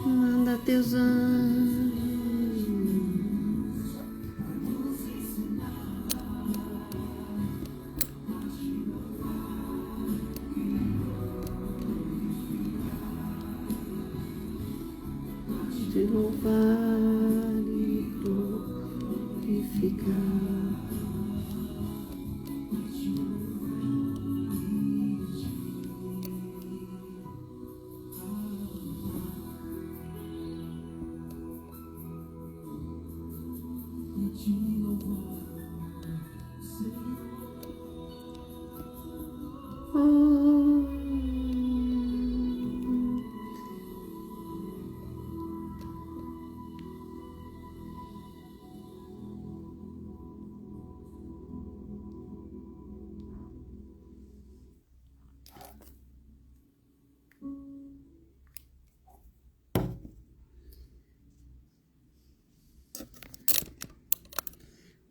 Manda teus anjos. Te louvar e glorificar.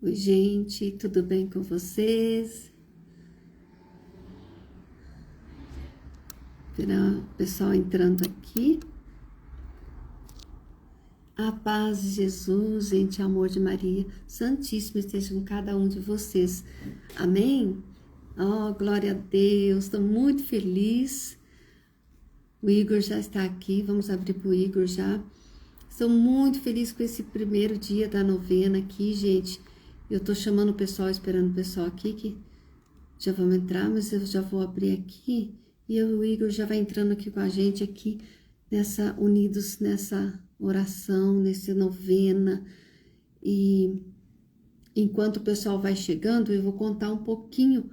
Oi, gente, tudo bem com vocês? O pessoal entrando aqui. A paz de Jesus, gente, amor de Maria Santíssima esteja com cada um de vocês. Amém? Oh, glória a Deus, estou muito feliz. O Igor já está aqui, vamos abrir para o Igor já. Estou muito feliz com esse primeiro dia da novena aqui, gente. Eu estou chamando o pessoal, esperando o pessoal aqui, que já vamos entrar, mas eu já vou abrir aqui. E o Igor já vai entrando aqui com a gente aqui, unidos nessa oração, nessa novena. E enquanto o pessoal vai chegando, eu vou contar um pouquinho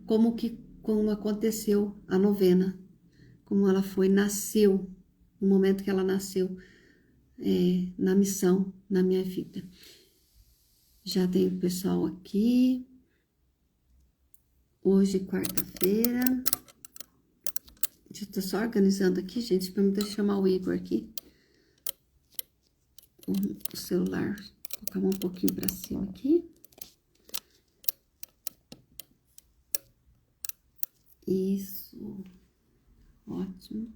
como aconteceu a novena. Como ela nasceu, no momento que ela nasceu na missão, na minha vida. Já tem o pessoal aqui. Hoje, quarta-feira. Eu estou só organizando aqui, gente, para me chamar o Igor aqui. O celular. Vou colocar um pouquinho para cima aqui. Isso. Ótimo.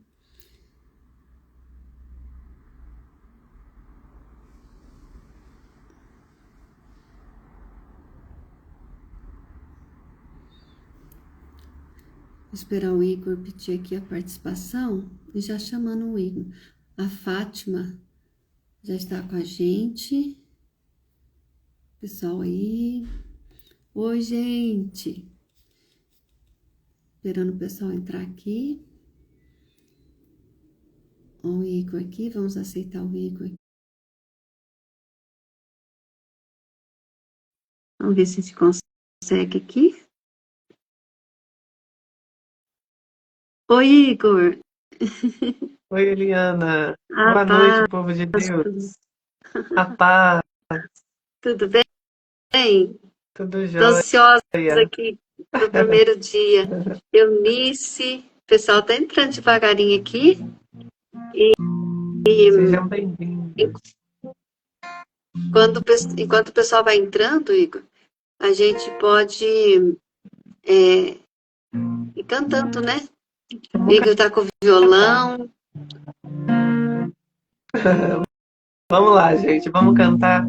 Vou esperar o Igor pedir aqui a participação e já chamando o Igor. A Fátima já está com a gente. Pessoal aí. Oi, gente. Esperando o pessoal entrar aqui. O Igor aqui, vamos aceitar o Igor. Vamos ver se a gente consegue aqui. Oi, Igor. Oi, Eliana. Boa noite, povo de Deus. A paz. Tudo bem? Tudo Estou jóia. ansiosa aqui pro primeiro dia. Eunice, o pessoal tá entrando devagarinho aqui. Sejam bem-vindos. Enquanto o pessoal vai entrando, Igor, a gente pode ir cantando, né? O Igor tá com o violão. Vamos lá, gente. Vamos cantar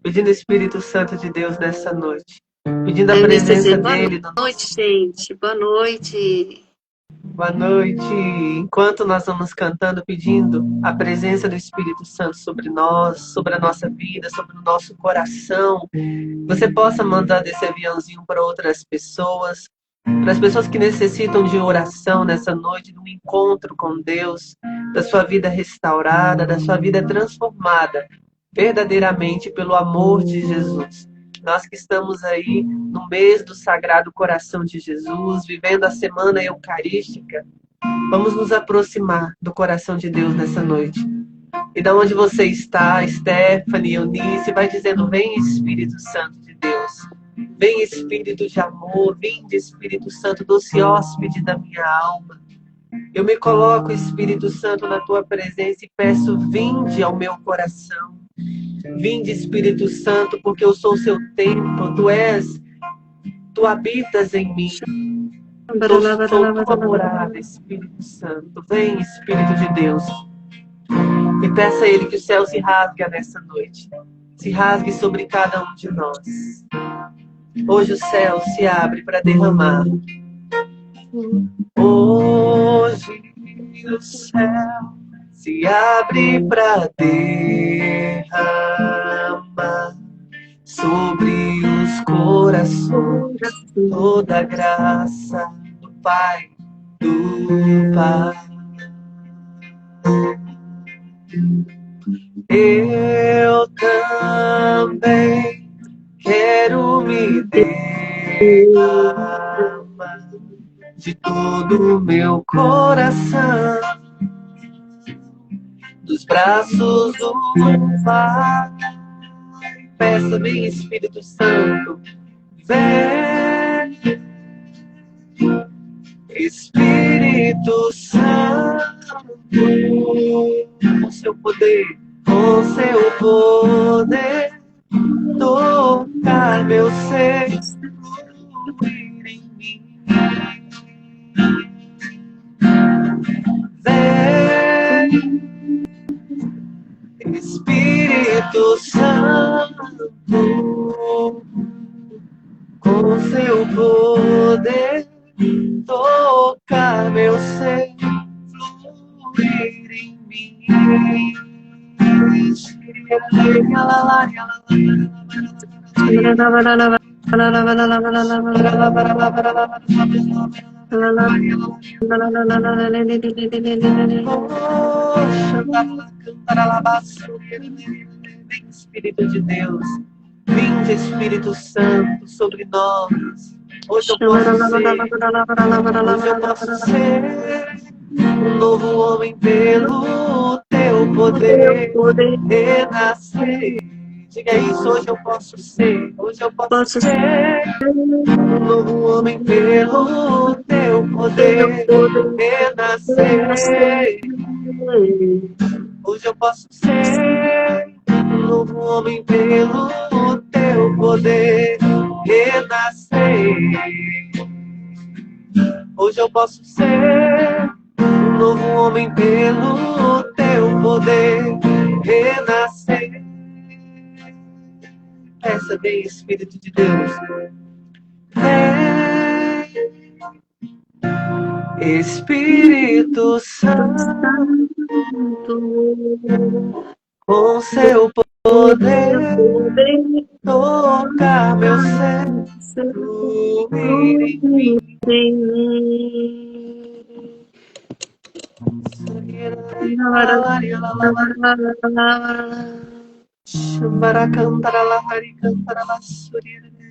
pedindo o Espírito Santo de Deus nessa noite. Pedindo a presença dele. Boa noite, gente. Boa noite. Boa noite. Enquanto nós vamos cantando, pedindo a presença do Espírito Santo sobre nós, sobre a nossa vida, sobre o nosso coração, você possa mandar esse aviãozinho para outras pessoas, para as pessoas que necessitam de oração nessa noite, de um encontro com Deus, da sua vida restaurada, da sua vida transformada, verdadeiramente pelo amor de Jesus. Nós que estamos aí no mês do Sagrado Coração de Jesus, vivendo a Semana Eucarística, vamos nos aproximar do coração de Deus nessa noite. E da onde você está, Stephanie, Eunice, vai dizendo: vem Espírito Santo de Deus. Vem Espírito de amor, vinde Espírito Santo, doce hóspede da minha alma. Eu me coloco, Espírito Santo, na tua presença e peço: vinde ao meu coração. Vinde, Espírito Santo, porque eu sou o seu templo, tu habitas em mim. Sou tua morada, Espírito Santo. Vem, Espírito de Deus. E peça a Ele que o céu se rasgue nessa noite. Se rasgue sobre cada um de nós. Hoje o céu se abre para derramar. Hoje o céu se abre para derramar sobre os corações toda a graça do Pai, do Pai. Eu também quero me derramar de todo o meu coração nos braços do Pai. Peça, vem, Espírito Santo, vem, Espírito Santo, com seu poder, tocar meu ser, fluir em mim. Vem, Espírito Santo, com seu poder, tocar meu ser, fluir em mim. Vem, Espírito de Deus, vinde, Espírito Santo, sobre nós. Hoje eu posso ser um novo homem pelo teu poder renascer. Diga isso, hoje eu posso ser um novo homem pelo teu poder renascer. Hoje eu posso ser um novo homem pelo teu poder renascer. Hoje eu posso ser um novo homem pelo teu poder renascer. Peça, vem, Espírito de Deus. Vem, Espírito Santo, com seu poder, tocar meu ser, fluir em mim.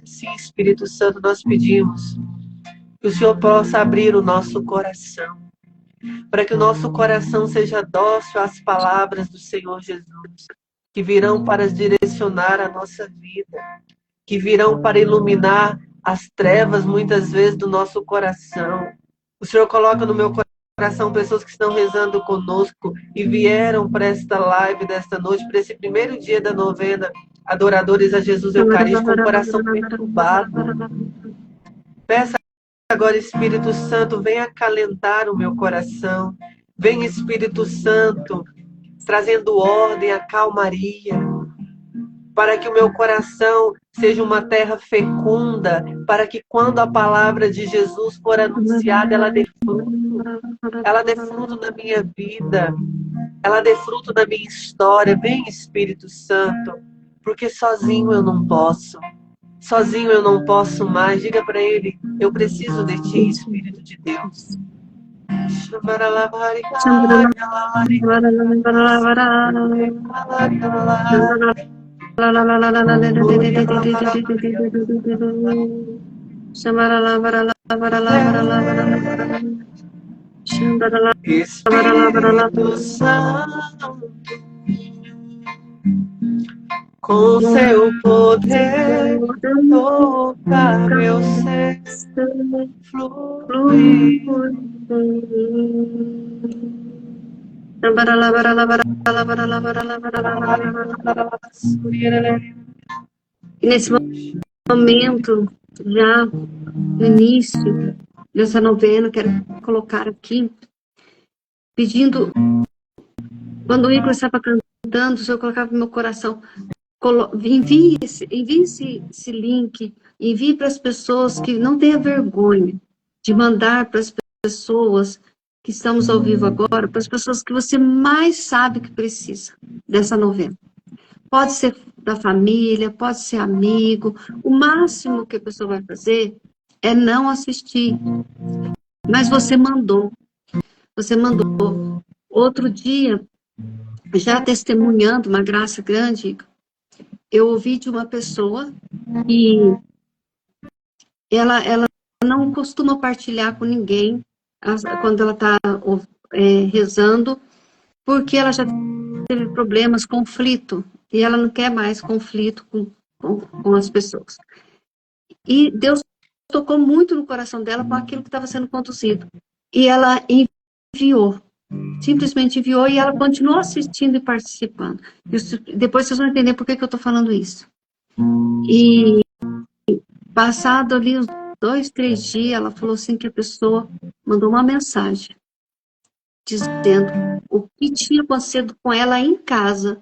Sim, Espírito Santo, nós pedimos que o Senhor possa abrir o nosso coração, para que o nosso coração seja dócil às palavras do Senhor Jesus, que virão para direcionar a nossa vida, que virão para iluminar as trevas, muitas vezes, do nosso coração. O Senhor coloca no meu coração pessoas que estão rezando conosco e vieram para esta live desta noite, para esse primeiro dia da novena, adoradores a Jesus Eucarístico, com o coração perturbado. Peça agora, Espírito Santo, vem acalentar o meu coração. Vem, Espírito Santo, trazendo ordem, a calmaria, para que o meu coração seja uma terra fecunda, para que quando a palavra de Jesus for anunciada, ela dê fruto na minha vida, ela dê fruto na minha história. Vem, Espírito Santo, porque sozinho eu não posso mais. Diga para ele, eu preciso de ti, Espírito de Deus. Espírito Santo, com seu poder, tocar meu ser, fluir. E nesse momento, já no início nessa novena, quero colocar aqui, pedindo, quando o Igor estava cantando, o Senhor colocava no meu coração, envie esse link, envie para as pessoas que não tenham vergonha de mandar para as pessoas que estamos ao vivo agora, para as pessoas que você mais sabe que precisa dessa novena. Pode ser da família, pode ser amigo, o máximo que a pessoa vai fazer é não assistir, mas você mandou. Outro dia, já testemunhando uma graça grande, eu ouvi de uma pessoa e ela não costuma partilhar com ninguém quando ela está rezando, porque ela já teve problemas, conflito, e ela não quer mais conflito com as pessoas. E Deus tocou muito no coração dela com aquilo que estava sendo conduzido. E ela enviou, simplesmente enviou, e ela continuou assistindo e participando. Depois vocês vão entender por que eu estou falando isso. E passado ali uns 2, 3 dias, ela falou assim que a pessoa mandou uma mensagem dizendo o que tinha acontecido com ela em casa,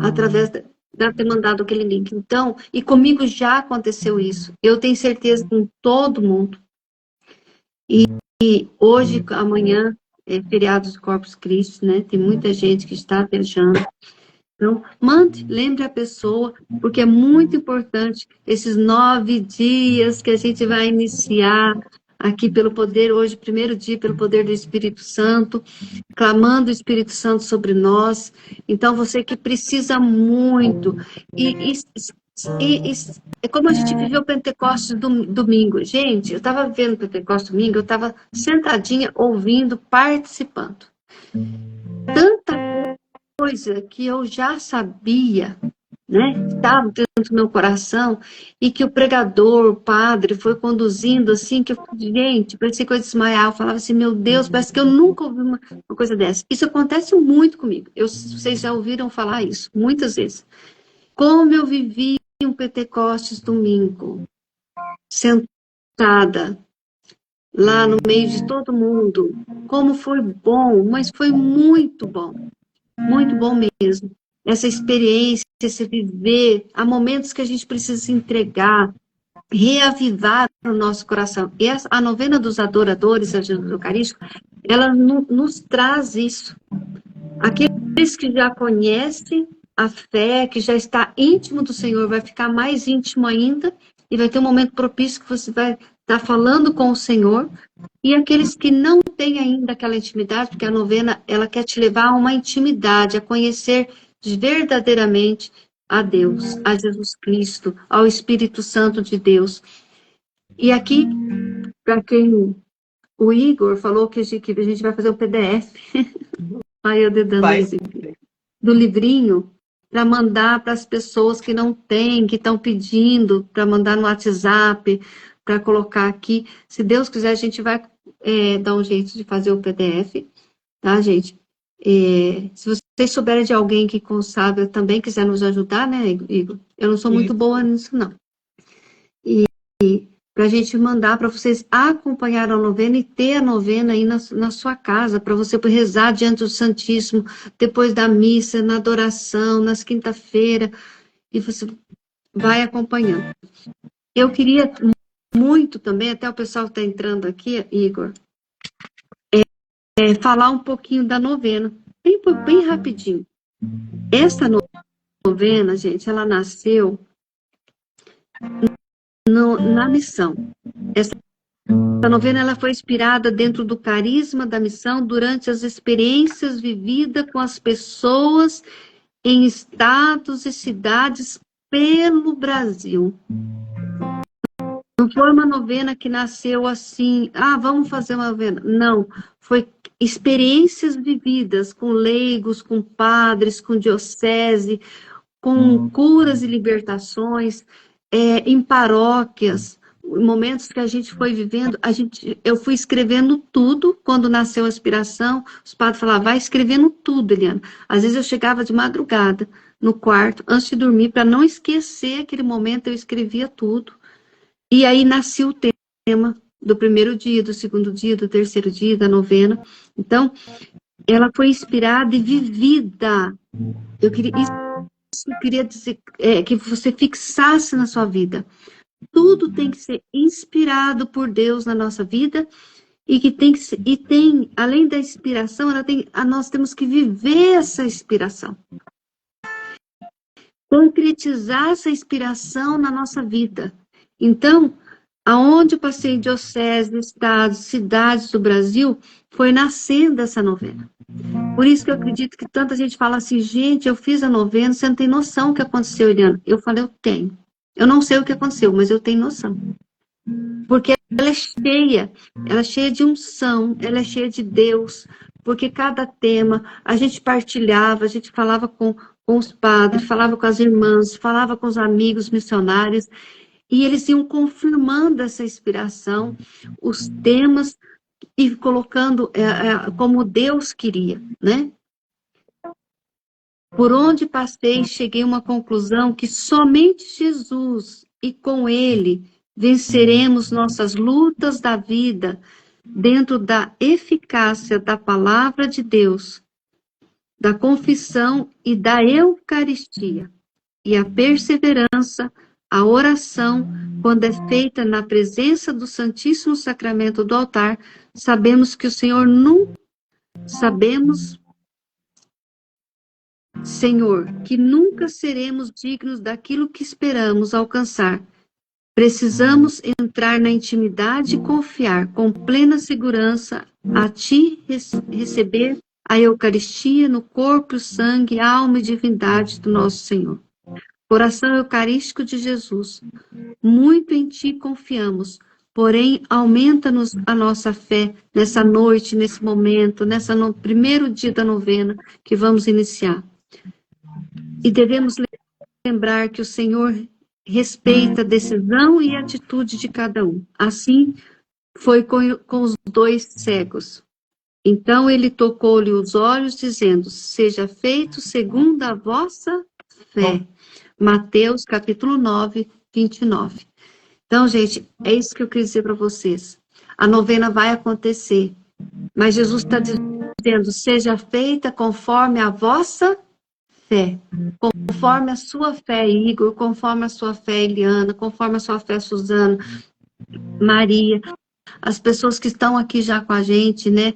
através dela ter mandado aquele link. Então, e comigo já aconteceu isso. Eu tenho certeza com todo mundo. E hoje, amanhã, é feriado do Corpus Christi, né? Tem muita gente que está viajando. Então, lembre a pessoa, porque é muito importante esses 9 dias que a gente vai iniciar aqui pelo poder, hoje, primeiro dia, pelo poder do Espírito Santo, clamando o Espírito Santo sobre nós. Então, você que precisa muito, é como a gente viveu o Pentecostes domingo. Gente, eu estava vendo o Pentecostes domingo, eu estava sentadinha, ouvindo, participando. Tanta coisa que eu já sabia, né? Estava dentro do meu coração, e que o pregador, o padre, foi conduzindo assim, que eu, gente, parecia que eu desmaiava, eu falava assim, meu Deus, parece que eu nunca ouvi uma coisa dessa. Isso acontece muito comigo. Vocês já ouviram falar isso, muitas vezes. Como eu vivi um Pentecostes domingo, sentada, lá no meio de todo mundo, como foi bom, mas foi muito bom mesmo. Essa experiência, esse viver, há momentos que a gente precisa se entregar, reavivar o nosso coração. E a novena dos adoradores a Jesus Eucarístico, ela nos traz isso. Aqueles que já conhecem a fé, que já está íntimo do Senhor, vai ficar mais íntimo ainda, e vai ter um momento propício que você vai estar falando com o Senhor. E aqueles que não têm ainda aquela intimidade, porque a novena, ela quer te levar a uma intimidade, a conhecer verdadeiramente a Deus, a Jesus Cristo, ao Espírito Santo de Deus. E aqui, para quem o Igor falou que a gente vai fazer um PDF, aí eu dedando do livrinho, para mandar para as pessoas que não têm, que estão pedindo, para mandar no WhatsApp, para colocar aqui. Se Deus quiser, a gente vai dar um jeito de fazer o PDF, tá, gente? Se vocês souberem de alguém que sabe, também quiser nos ajudar, né, Igor? Eu não sou muito boa nisso, não. E para a gente mandar para vocês acompanhar a novena e ter a novena aí na sua casa, para você rezar diante do Santíssimo, depois da missa, na adoração, nas quinta-feira, e você vai acompanhando. Eu queria muito também, até o pessoal está entrando aqui, Igor, falar um pouquinho da novena, bem rapidinho. Essa novena, gente, ela nasceu na missão. Essa novena ela foi inspirada dentro do carisma da missão durante as experiências vividas com as pessoas em estados e cidades pelo Brasil. Não foi uma novena que nasceu assim, vamos fazer uma novena. Não, foi experiências vividas com leigos, com padres, com diocese, com curas e libertações, em paróquias, momentos que a gente foi vivendo, eu fui escrevendo tudo. Quando nasceu a inspiração, os padres falavam, vai escrevendo tudo, Eliana. Às vezes eu chegava de madrugada no quarto, antes de dormir, para não esquecer aquele momento, eu escrevia tudo. E aí nasceu o tema do primeiro dia, do segundo dia, do terceiro dia, da novena. Então, ela foi inspirada e vivida. Isso eu queria dizer, que você fixasse na sua vida. Tudo tem que ser inspirado por Deus na nossa vida e que tem que ser, e tem, além da inspiração, nós temos que viver essa inspiração. Concretizar essa inspiração na nossa vida. Então, aonde eu passei diocese, estados, cidades do Brasil, foi nascendo essa novena. Por isso que eu acredito que tanta gente fala assim, gente, eu fiz a novena, você não tem noção do que aconteceu, Eliana. Eu falei, eu tenho. Eu não sei o que aconteceu, mas eu tenho noção. Porque ela é cheia de unção, ela é cheia de Deus, porque cada tema a gente partilhava, a gente falava com os padres, falava com as irmãs, falava com os amigos missionários, e eles iam confirmando essa inspiração, os temas, e colocando como Deus queria, né? Por onde passei, cheguei a uma conclusão que somente Jesus e com Ele venceremos nossas lutas da vida dentro da eficácia da palavra de Deus, da confissão e da Eucaristia. E a perseverança, a oração, quando é feita na presença do Santíssimo Sacramento do altar, sabemos que o Senhor Senhor, que nunca seremos dignos daquilo que esperamos alcançar. Precisamos entrar na intimidade e confiar com plena segurança a Ti receber a Eucaristia no corpo, sangue, alma e divindade do nosso Senhor. Coração Eucarístico de Jesus, muito em Ti confiamos, porém aumenta-nos a nossa fé nessa noite, nesse momento, no primeiro dia da novena que vamos iniciar. E devemos lembrar que o Senhor respeita a decisão e a atitude de cada um. Assim foi com os 2 cegos. Então ele tocou-lhe os olhos, dizendo, seja feito segundo a vossa fé. Mateus, capítulo 9, 29. Então, gente, é isso que eu queria dizer para vocês. A novena vai acontecer, mas Jesus está dizendo, seja feita conforme a vossa fé. Conforme a sua fé, Igor, conforme a sua fé, Eliana, conforme a sua fé, Suzana, Maria, as pessoas que estão aqui já com a gente, né?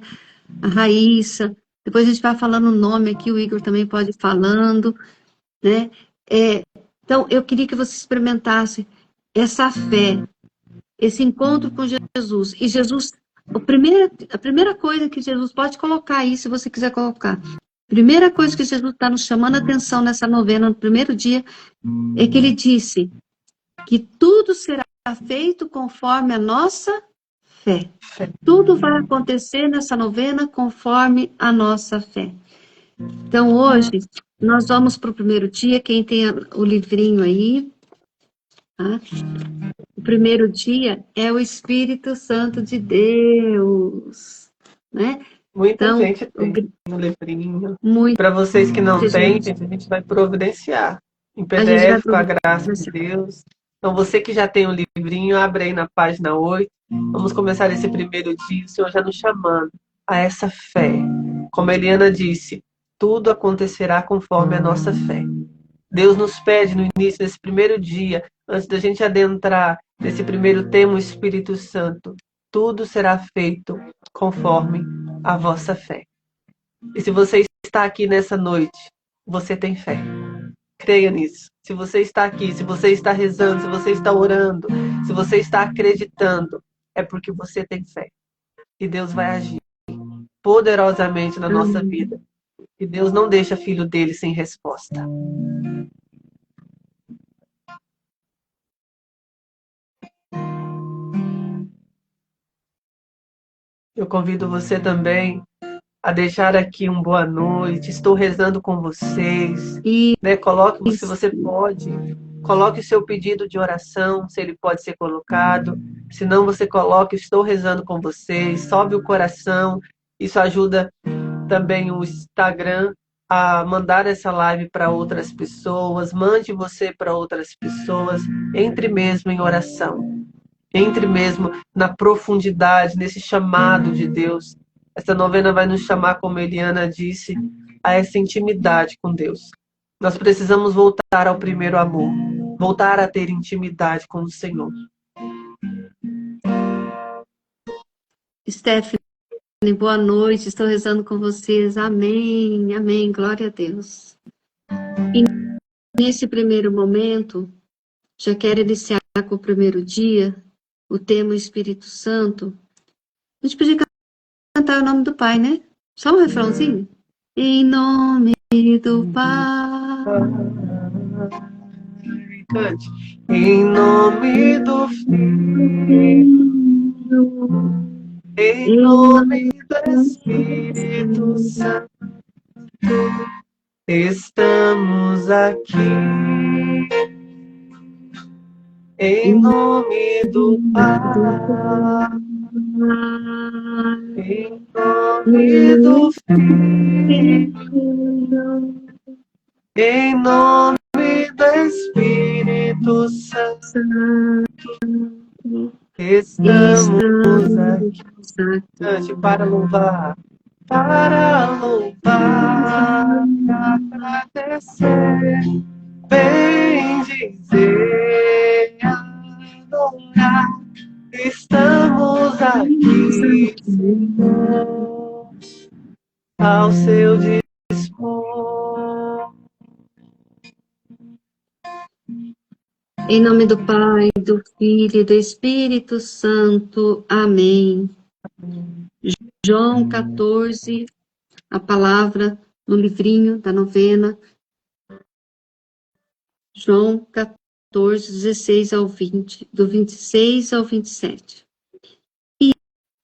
A Raíssa, depois a gente vai falando o nome aqui, o Igor também pode ir falando, né? Então, eu queria que você experimentasse essa fé, esse encontro com Jesus. E Jesus, a primeira coisa que Jesus pode colocar aí, se você quiser colocar, primeira coisa que Jesus está nos chamando a atenção nessa novena, no primeiro dia, é que ele disse que tudo será feito conforme a nossa fé. Tudo vai acontecer nessa novena conforme a nossa fé. Então, hoje, nós vamos para o primeiro dia, quem tem o livrinho aí, tá? O primeiro dia é o Espírito Santo de Deus, né? Muita gente tem no livrinho. Para vocês que não têm, gente, a gente vai providenciar em PDF com a graça de Deus. Então, você que já tem o livrinho, abre aí na página 8. Vamos começar esse primeiro dia, o Senhor já nos chamando a essa fé. Como a Eliana disse, tudo acontecerá conforme a nossa fé. Deus nos pede no início desse primeiro dia, antes da gente adentrar nesse primeiro tema, o Espírito Santo, tudo será feito conforme a vossa fé. E se você está aqui nessa noite, você tem fé. Creia nisso. Se você está aqui, se você está rezando, se você está orando, se você está acreditando, é porque você tem fé. E Deus vai agir poderosamente na nossa vida. E Deus não deixa filho dele sem resposta. Eu convido você também a deixar aqui um boa noite. Estou rezando com vocês. Né? Coloque, se você pode, coloque o seu pedido de oração, se ele pode ser colocado. Se não, você coloque, estou rezando com vocês. Sobe o coração. Isso ajuda também o Instagram a mandar essa live para outras pessoas. Mande você para outras pessoas. Entre mesmo em oração. Entre mesmo na profundidade, nesse chamado de Deus. Essa novena vai nos chamar, como Eliana disse, a essa intimidade com Deus. Nós precisamos voltar ao primeiro amor, voltar a ter intimidade com o Senhor. Stephanie, boa noite, estou rezando com vocês. Amém, amém, glória a Deus. E nesse primeiro momento, já quero iniciar com o primeiro dia, o tema Espírito Santo. A gente podia cantar o nome do Pai, né? Só um refrãozinho. Em nome do Pai. Cante. Em nome do Filho, em nome do Espírito Santo, estamos aqui. Em nome do Pai, em nome do Filho, em nome do Espírito Santo, estamos aqui. Cante para louvar, agradecer, bendizer, adorar. Estamos aqui, Senhor, ao seu dispor. Em nome do Pai, do Filho e do Espírito Santo. Amém. João 14, a palavra no livrinho da novena. João 14, 16 ao 20, do 26 ao 27. E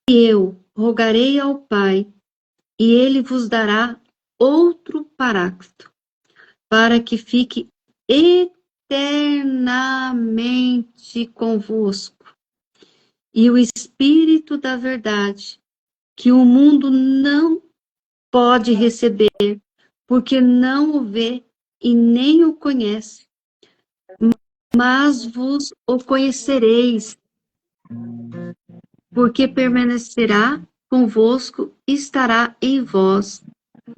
eu rogarei ao Pai, e ele vos dará outro Paráclito, para que fique eternamente convosco. E o Espírito da verdade, que o mundo não pode receber, porque não o vê e nem o conhece, mas vos o conhecereis, porque permanecerá convosco e estará em vós.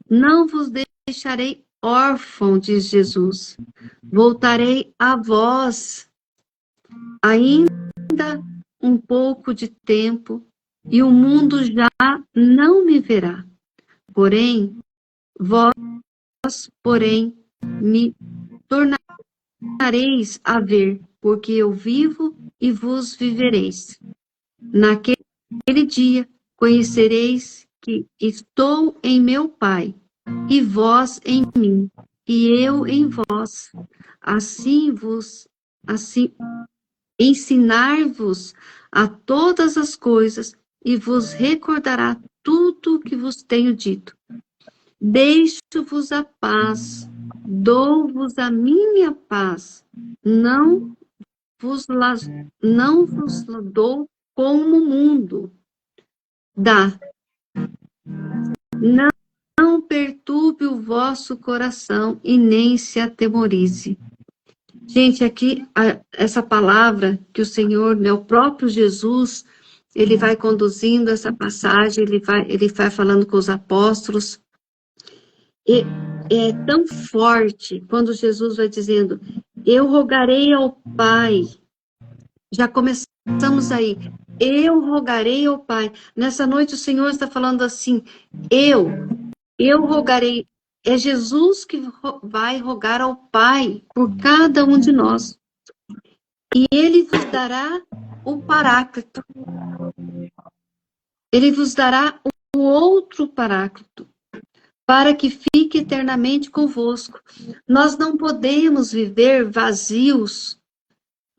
Não vos deixarei órfão, diz Jesus. Voltarei a vós. Ainda um pouco de tempo, e o mundo já não me verá. Porém, vós, me tornareis a ver, porque eu vivo e vos vivereis. Naquele dia conhecereis que estou em meu Pai, e vós em mim, e eu em vós. Assim ensinar-vos a todas as coisas, e vos recordará tudo o que vos tenho dito. Deixo-vos a paz, dou-vos a minha paz, não vos dou como o mundo dá. Não perturbe o vosso coração e nem se atemorize. Gente, aqui, essa palavra que o Senhor, né, o próprio Jesus, ele vai conduzindo essa passagem, ele vai falando com os apóstolos. E é tão forte quando Jesus vai dizendo, eu rogarei ao Pai. Já começamos aí. Eu rogarei ao Pai. Nessa noite o Senhor está falando assim, eu rogarei. É Jesus que vai rogar ao Pai por cada um de nós. E ele vos dará o Paráclito. Ele vos dará o outro Paráclito, para que fique eternamente convosco. Nós não podemos viver vazios.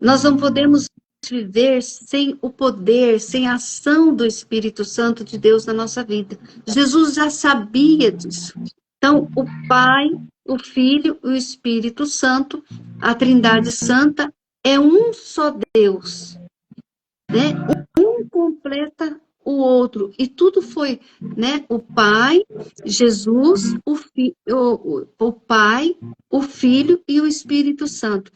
Nós não podemos viver sem o poder, sem a ação do Espírito Santo de Deus na nossa vida. Jesus já sabia disso. Então, o Pai, o Filho e o Espírito Santo, a Trindade Santa, é um só Deus. Né? Um completa o outro. E tudo foi, né? O Pai, Jesus, o Pai, o Filho e o Espírito Santo.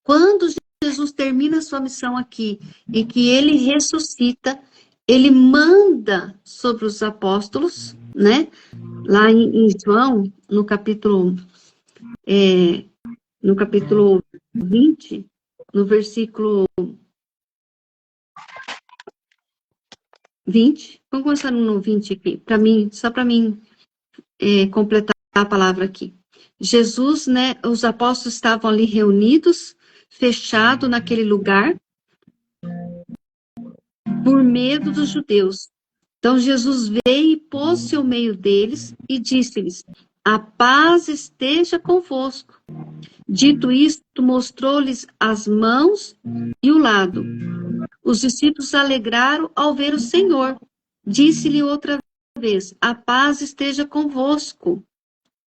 Quando Jesus termina a sua missão aqui e que ele ressuscita, ele manda sobre os apóstolos, né? Lá em João, no capítulo 20, no versículo 20, vamos começar no 20 aqui, para mim, só para mim completar a palavra aqui. Jesus, né, os apóstolos estavam ali reunidos, fechados naquele lugar, por medo dos judeus. Então Jesus veio e pôs-se ao meio deles e disse-lhes: a paz esteja convosco. Dito isto, mostrou-lhes as mãos e o lado. Os discípulos se alegraram ao ver o Senhor. Disse-lhe outra vez: a paz esteja convosco.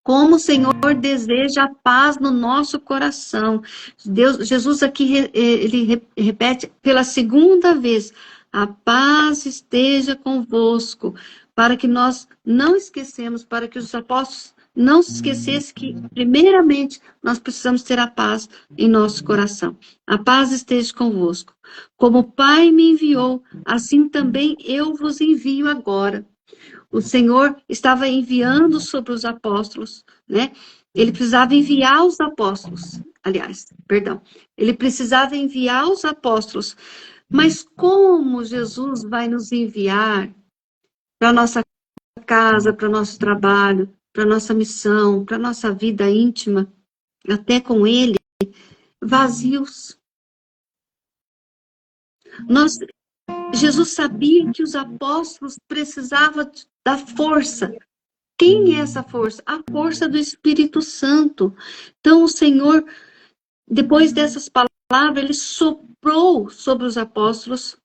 Como o Senhor deseja a paz no nosso coração. Jesus aqui, ele repete pela segunda vez: a paz esteja convosco, para que nós não esquecemos, para que os apóstolos não se esquecessem que, primeiramente, nós precisamos ter a paz em nosso coração. A paz esteja convosco. Como o Pai me enviou, assim também eu vos envio agora. O Senhor estava enviando sobre os apóstolos, né? Ele precisava enviar os apóstolos, aliás, perdão. Ele precisava enviar os apóstolos. Mas como Jesus vai nos enviar para a nossa casa, para o nosso trabalho, para a nossa missão, para a nossa vida íntima, até com Ele, vazios? Jesus sabia que os apóstolos precisavam da força. Quem é essa força? A força do Espírito Santo. Então, o Senhor, depois dessas palavras, ele soprou sobre os apóstolos,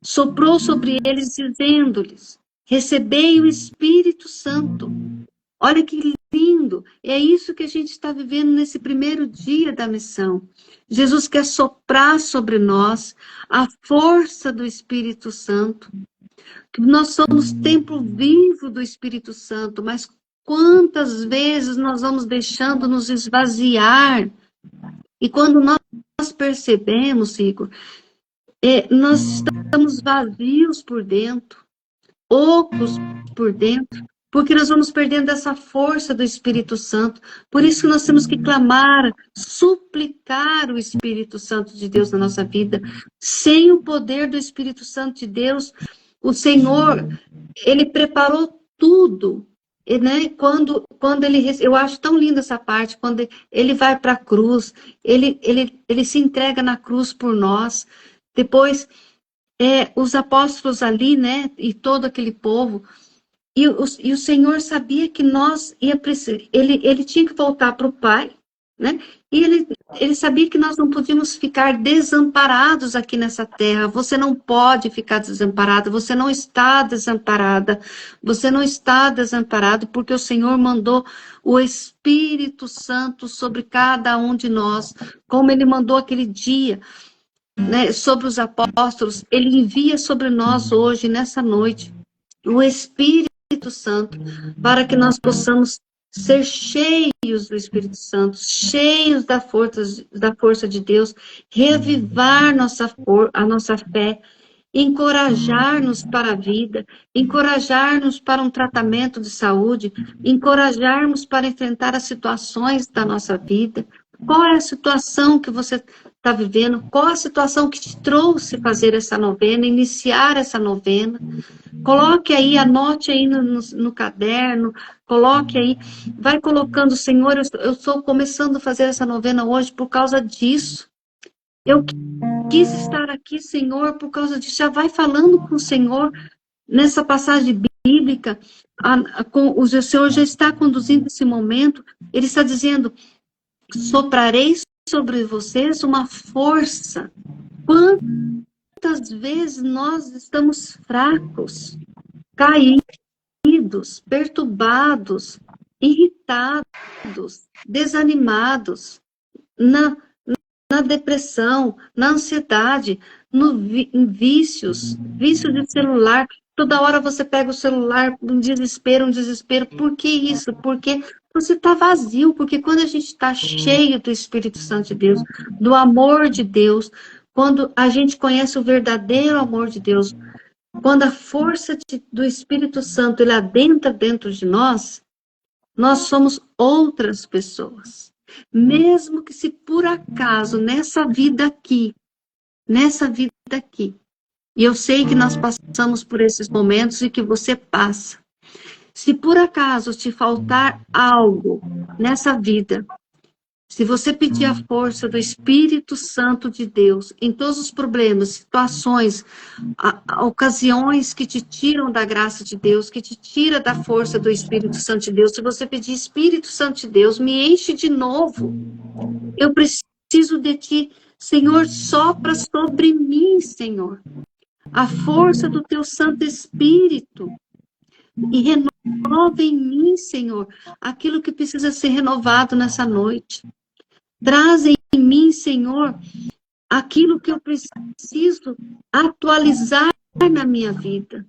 soprou sobre eles, dizendo-lhes: recebei o Espírito Santo. Olha que lindo! É isso que a gente está vivendo nesse primeiro dia da missão. Jesus quer soprar sobre nós a força do Espírito Santo. Nós somos templo vivo do Espírito Santo, mas quantas vezes nós vamos deixando nos esvaziar? E quando nós percebemos, Igor, nós estamos vazios por dentro, ocos por dentro, porque nós vamos perdendo essa força do Espírito Santo. Por isso que nós temos que clamar, suplicar o Espírito Santo de Deus na nossa vida. Sem o poder do Espírito Santo de Deus, o Senhor, ele preparou tudo, né? Quando ele, eu acho tão linda essa parte, quando ele vai para a cruz, ele se entrega na cruz por nós. Depois, os apóstolos ali, né? E todo aquele povo, e o Senhor sabia que nós ia precisar, ele tinha que voltar para o Pai, né? E ele sabia que nós não podíamos ficar desamparados aqui nessa terra. Você não pode ficar desamparado, você não está desamparada, você não está desamparado, porque o Senhor mandou o Espírito Santo sobre cada um de nós, como ele mandou aquele dia, né, sobre os apóstolos, ele envia sobre nós hoje, nessa noite, o Espírito Santo, para que nós possamos ser cheios do Espírito Santo, cheios da força de Deus, reavivar a nossa fé, encorajar-nos para a vida, encorajar-nos para um tratamento de saúde, encorajar-nos para enfrentar as situações da nossa vida. Qual é a situação que você está vivendo? Qual a situação que te trouxe fazer essa novena, iniciar essa novena? Coloque aí, anote aí no caderno, coloque aí, vai colocando: Senhor, eu estou começando a fazer essa novena hoje por causa disso. Eu quis estar aqui, Senhor, por causa disso. Já vai falando com o Senhor nessa passagem bíblica. O Senhor já está conduzindo esse momento. Ele está dizendo: soprarei sobre vocês uma força. Quantas vezes nós estamos fracos, caídos, perturbados, irritados, desanimados, na depressão, na ansiedade, em vícios de celular. Toda hora você pega o celular, um desespero. Por que isso? Porque você está vazio, porque quando a gente está cheio do Espírito Santo de Deus, do amor de Deus, quando a gente conhece o verdadeiro amor de Deus, quando a força do Espírito Santo ele adentra dentro de nós somos outras pessoas. Mesmo que se por acaso nessa vida aqui, e eu sei que nós passamos por esses momentos e que você passa, se por acaso te faltar algo nessa vida, se você pedir a força do Espírito Santo de Deus em todos os problemas, situações, ocasiões que te tiram da graça de Deus, que te tira da força do Espírito Santo de Deus, se você pedir Espírito Santo de Deus, me enche de novo. Eu preciso de ti, Senhor, sopra sobre mim, Senhor. A força do teu Santo Espírito. E renova em mim, Senhor, aquilo que precisa ser renovado nessa noite. Traz em mim, Senhor, aquilo que eu preciso atualizar na minha vida.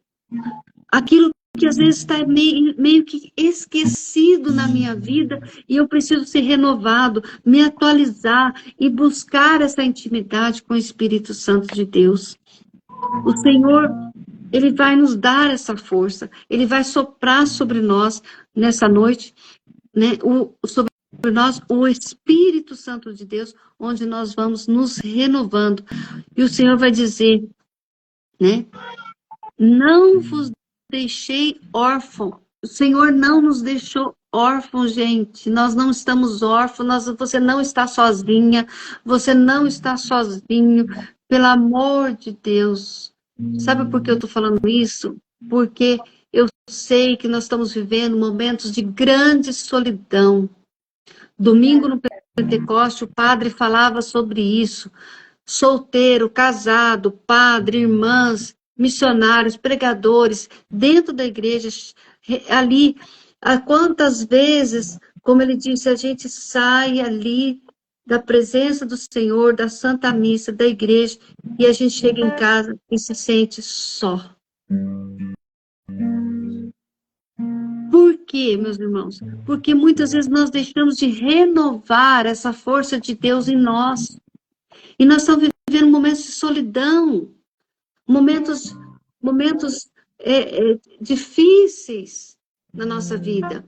Aquilo que às vezes está meio que esquecido na minha vida e eu preciso ser renovado, me atualizar e buscar essa intimidade com o Espírito Santo de Deus. O Senhor, Ele vai nos dar essa força, Ele vai soprar sobre nós nessa noite, né, sobre nós o Espírito Santo de Deus, onde nós vamos nos renovando. E o Senhor vai dizer, né, não vos deixei órfão. O Senhor não nos deixou órfãos, gente. Nós não estamos órfãos, você não está sozinha, você não está sozinho, pelo amor de Deus. Sabe por que eu estou falando isso? Porque eu sei que nós estamos vivendo momentos de grande solidão. Domingo no Pentecoste, o padre falava sobre isso. Solteiro, casado, padre, irmãs, missionários, pregadores, dentro da igreja, ali, quantas vezes, como ele disse, a gente sai ali da presença do Senhor, da Santa Missa, da igreja, e a gente chega em casa e se sente só. Por quê, meus irmãos? Porque muitas vezes nós deixamos de renovar essa força de Deus em nós. E nós estamos vivendo momentos de solidão, momentos difíceis na nossa vida,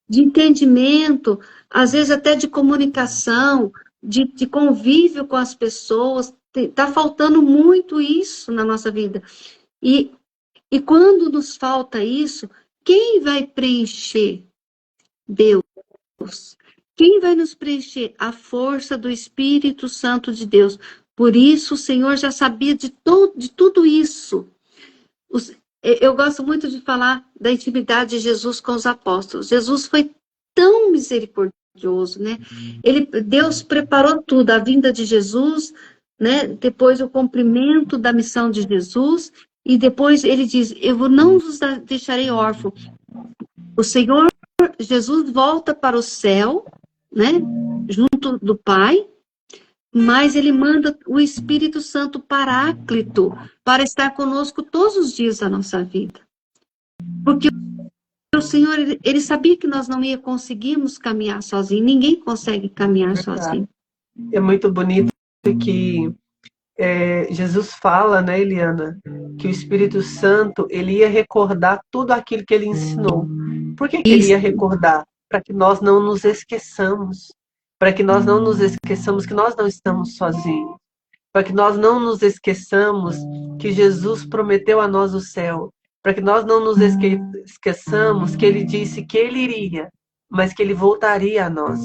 de entendimento, às vezes até de comunicação, de convívio com as pessoas. Está faltando muito isso na nossa vida. E quando nos falta isso, quem vai preencher? Deus. Quem vai nos preencher? A força do Espírito Santo de Deus. Por isso o Senhor já sabia de tudo isso. Eu gosto muito de falar da intimidade de Jesus com os apóstolos. Jesus foi tão misericordioso, né? Deus preparou tudo, a vinda de Jesus, né? Depois o cumprimento da missão de Jesus, e depois ele diz, eu não vos deixarei órfão. O Senhor, Jesus volta para o céu, né? Junto do Pai, mas ele manda o Espírito Santo Paráclito para estar conosco todos os dias da nossa vida. Porque o Senhor, ele sabia que nós não ia conseguirmos caminhar sozinhos. Ninguém consegue caminhar sozinho. É muito bonito que Jesus fala, né, Eliana, que o Espírito Santo, ele ia recordar tudo aquilo que ele ensinou. Por que ele ia recordar? Para que nós não nos esqueçamos. Para que nós não nos esqueçamos que nós não estamos sozinhos. Para que nós não nos esqueçamos que Jesus prometeu a nós o céu. Para que nós não nos esqueçamos que ele disse que ele iria, mas que ele voltaria a nós.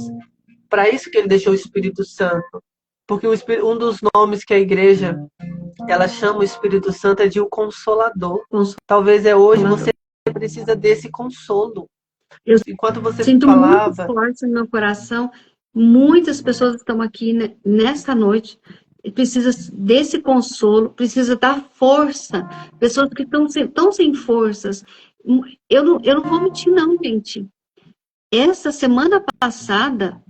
Para isso que ele deixou o Espírito Santo. Porque um dos nomes que a igreja ela chama o Espírito Santo é de o Consolador. Talvez hoje você precisa desse consolo. Enquanto você sinto falava... muito forte no meu coração. Muitas pessoas estão aqui nesta noite, precisa desse consolo, precisa da força. Pessoas que estão sem forças. Eu não vou mentir não, gente. Essa semana passada,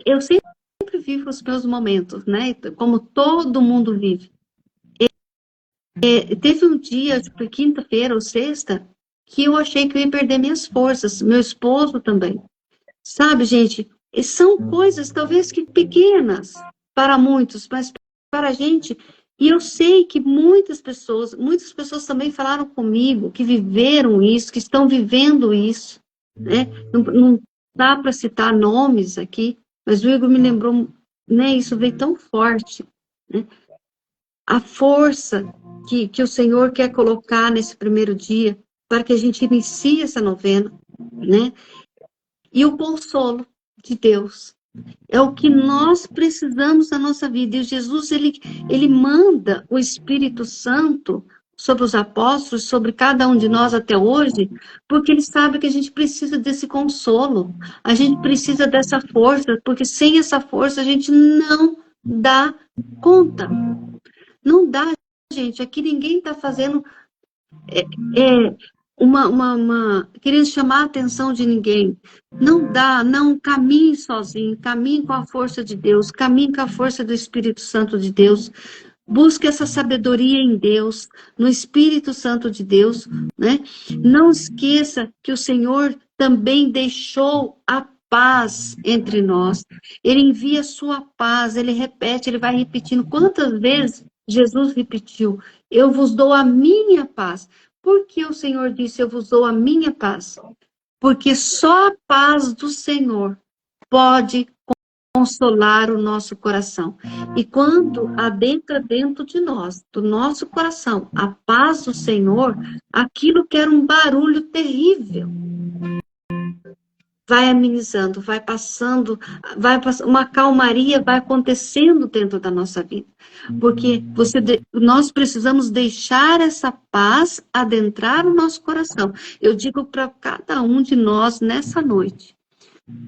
eu sempre vivo os meus momentos, né? Como todo mundo vive. Teve um dia, acho que foi quinta-feira ou sexta, que eu achei que eu ia perder minhas forças. Meu esposo também. Sabe, gente, são coisas talvez que pequenas para muitos, mas para a gente, e eu sei que muitas pessoas também falaram comigo, que viveram isso, que estão vivendo isso, né? Não dá para citar nomes aqui, mas o Igor me lembrou, né? Isso veio tão forte, né? A força que o Senhor quer colocar nesse primeiro dia, para que a gente inicie essa novena, né? E o consolo de Deus. É o que nós precisamos na nossa vida. E Jesus, ele manda o Espírito Santo sobre os apóstolos, sobre cada um de nós até hoje, porque ele sabe que a gente precisa desse consolo. A gente precisa dessa força, porque sem essa força a gente não dá conta. Não dá, gente. Aqui ninguém está fazendo é, querendo chamar a atenção de ninguém. Não dá, não caminhe sozinho, caminhe com a força de Deus, caminhe com a força do Espírito Santo de Deus. Busque essa sabedoria em Deus, no Espírito Santo de Deus, né? Não esqueça que o Senhor também deixou a paz entre nós. Ele envia a sua paz, ele repete, ele vai repetindo. Quantas vezes Jesus repetiu: eu vos dou a minha paz. Por que o Senhor disse, eu vos dou a minha paz? Porque só a paz do Senhor pode consolar o nosso coração. E quando adentra dentro de nós, do nosso coração, a paz do Senhor, aquilo que era um barulho terrível, vai amenizando, uma calmaria vai acontecendo dentro da nossa vida. Porque nós precisamos deixar essa paz adentrar o nosso coração. Eu digo para cada um de nós nessa noite,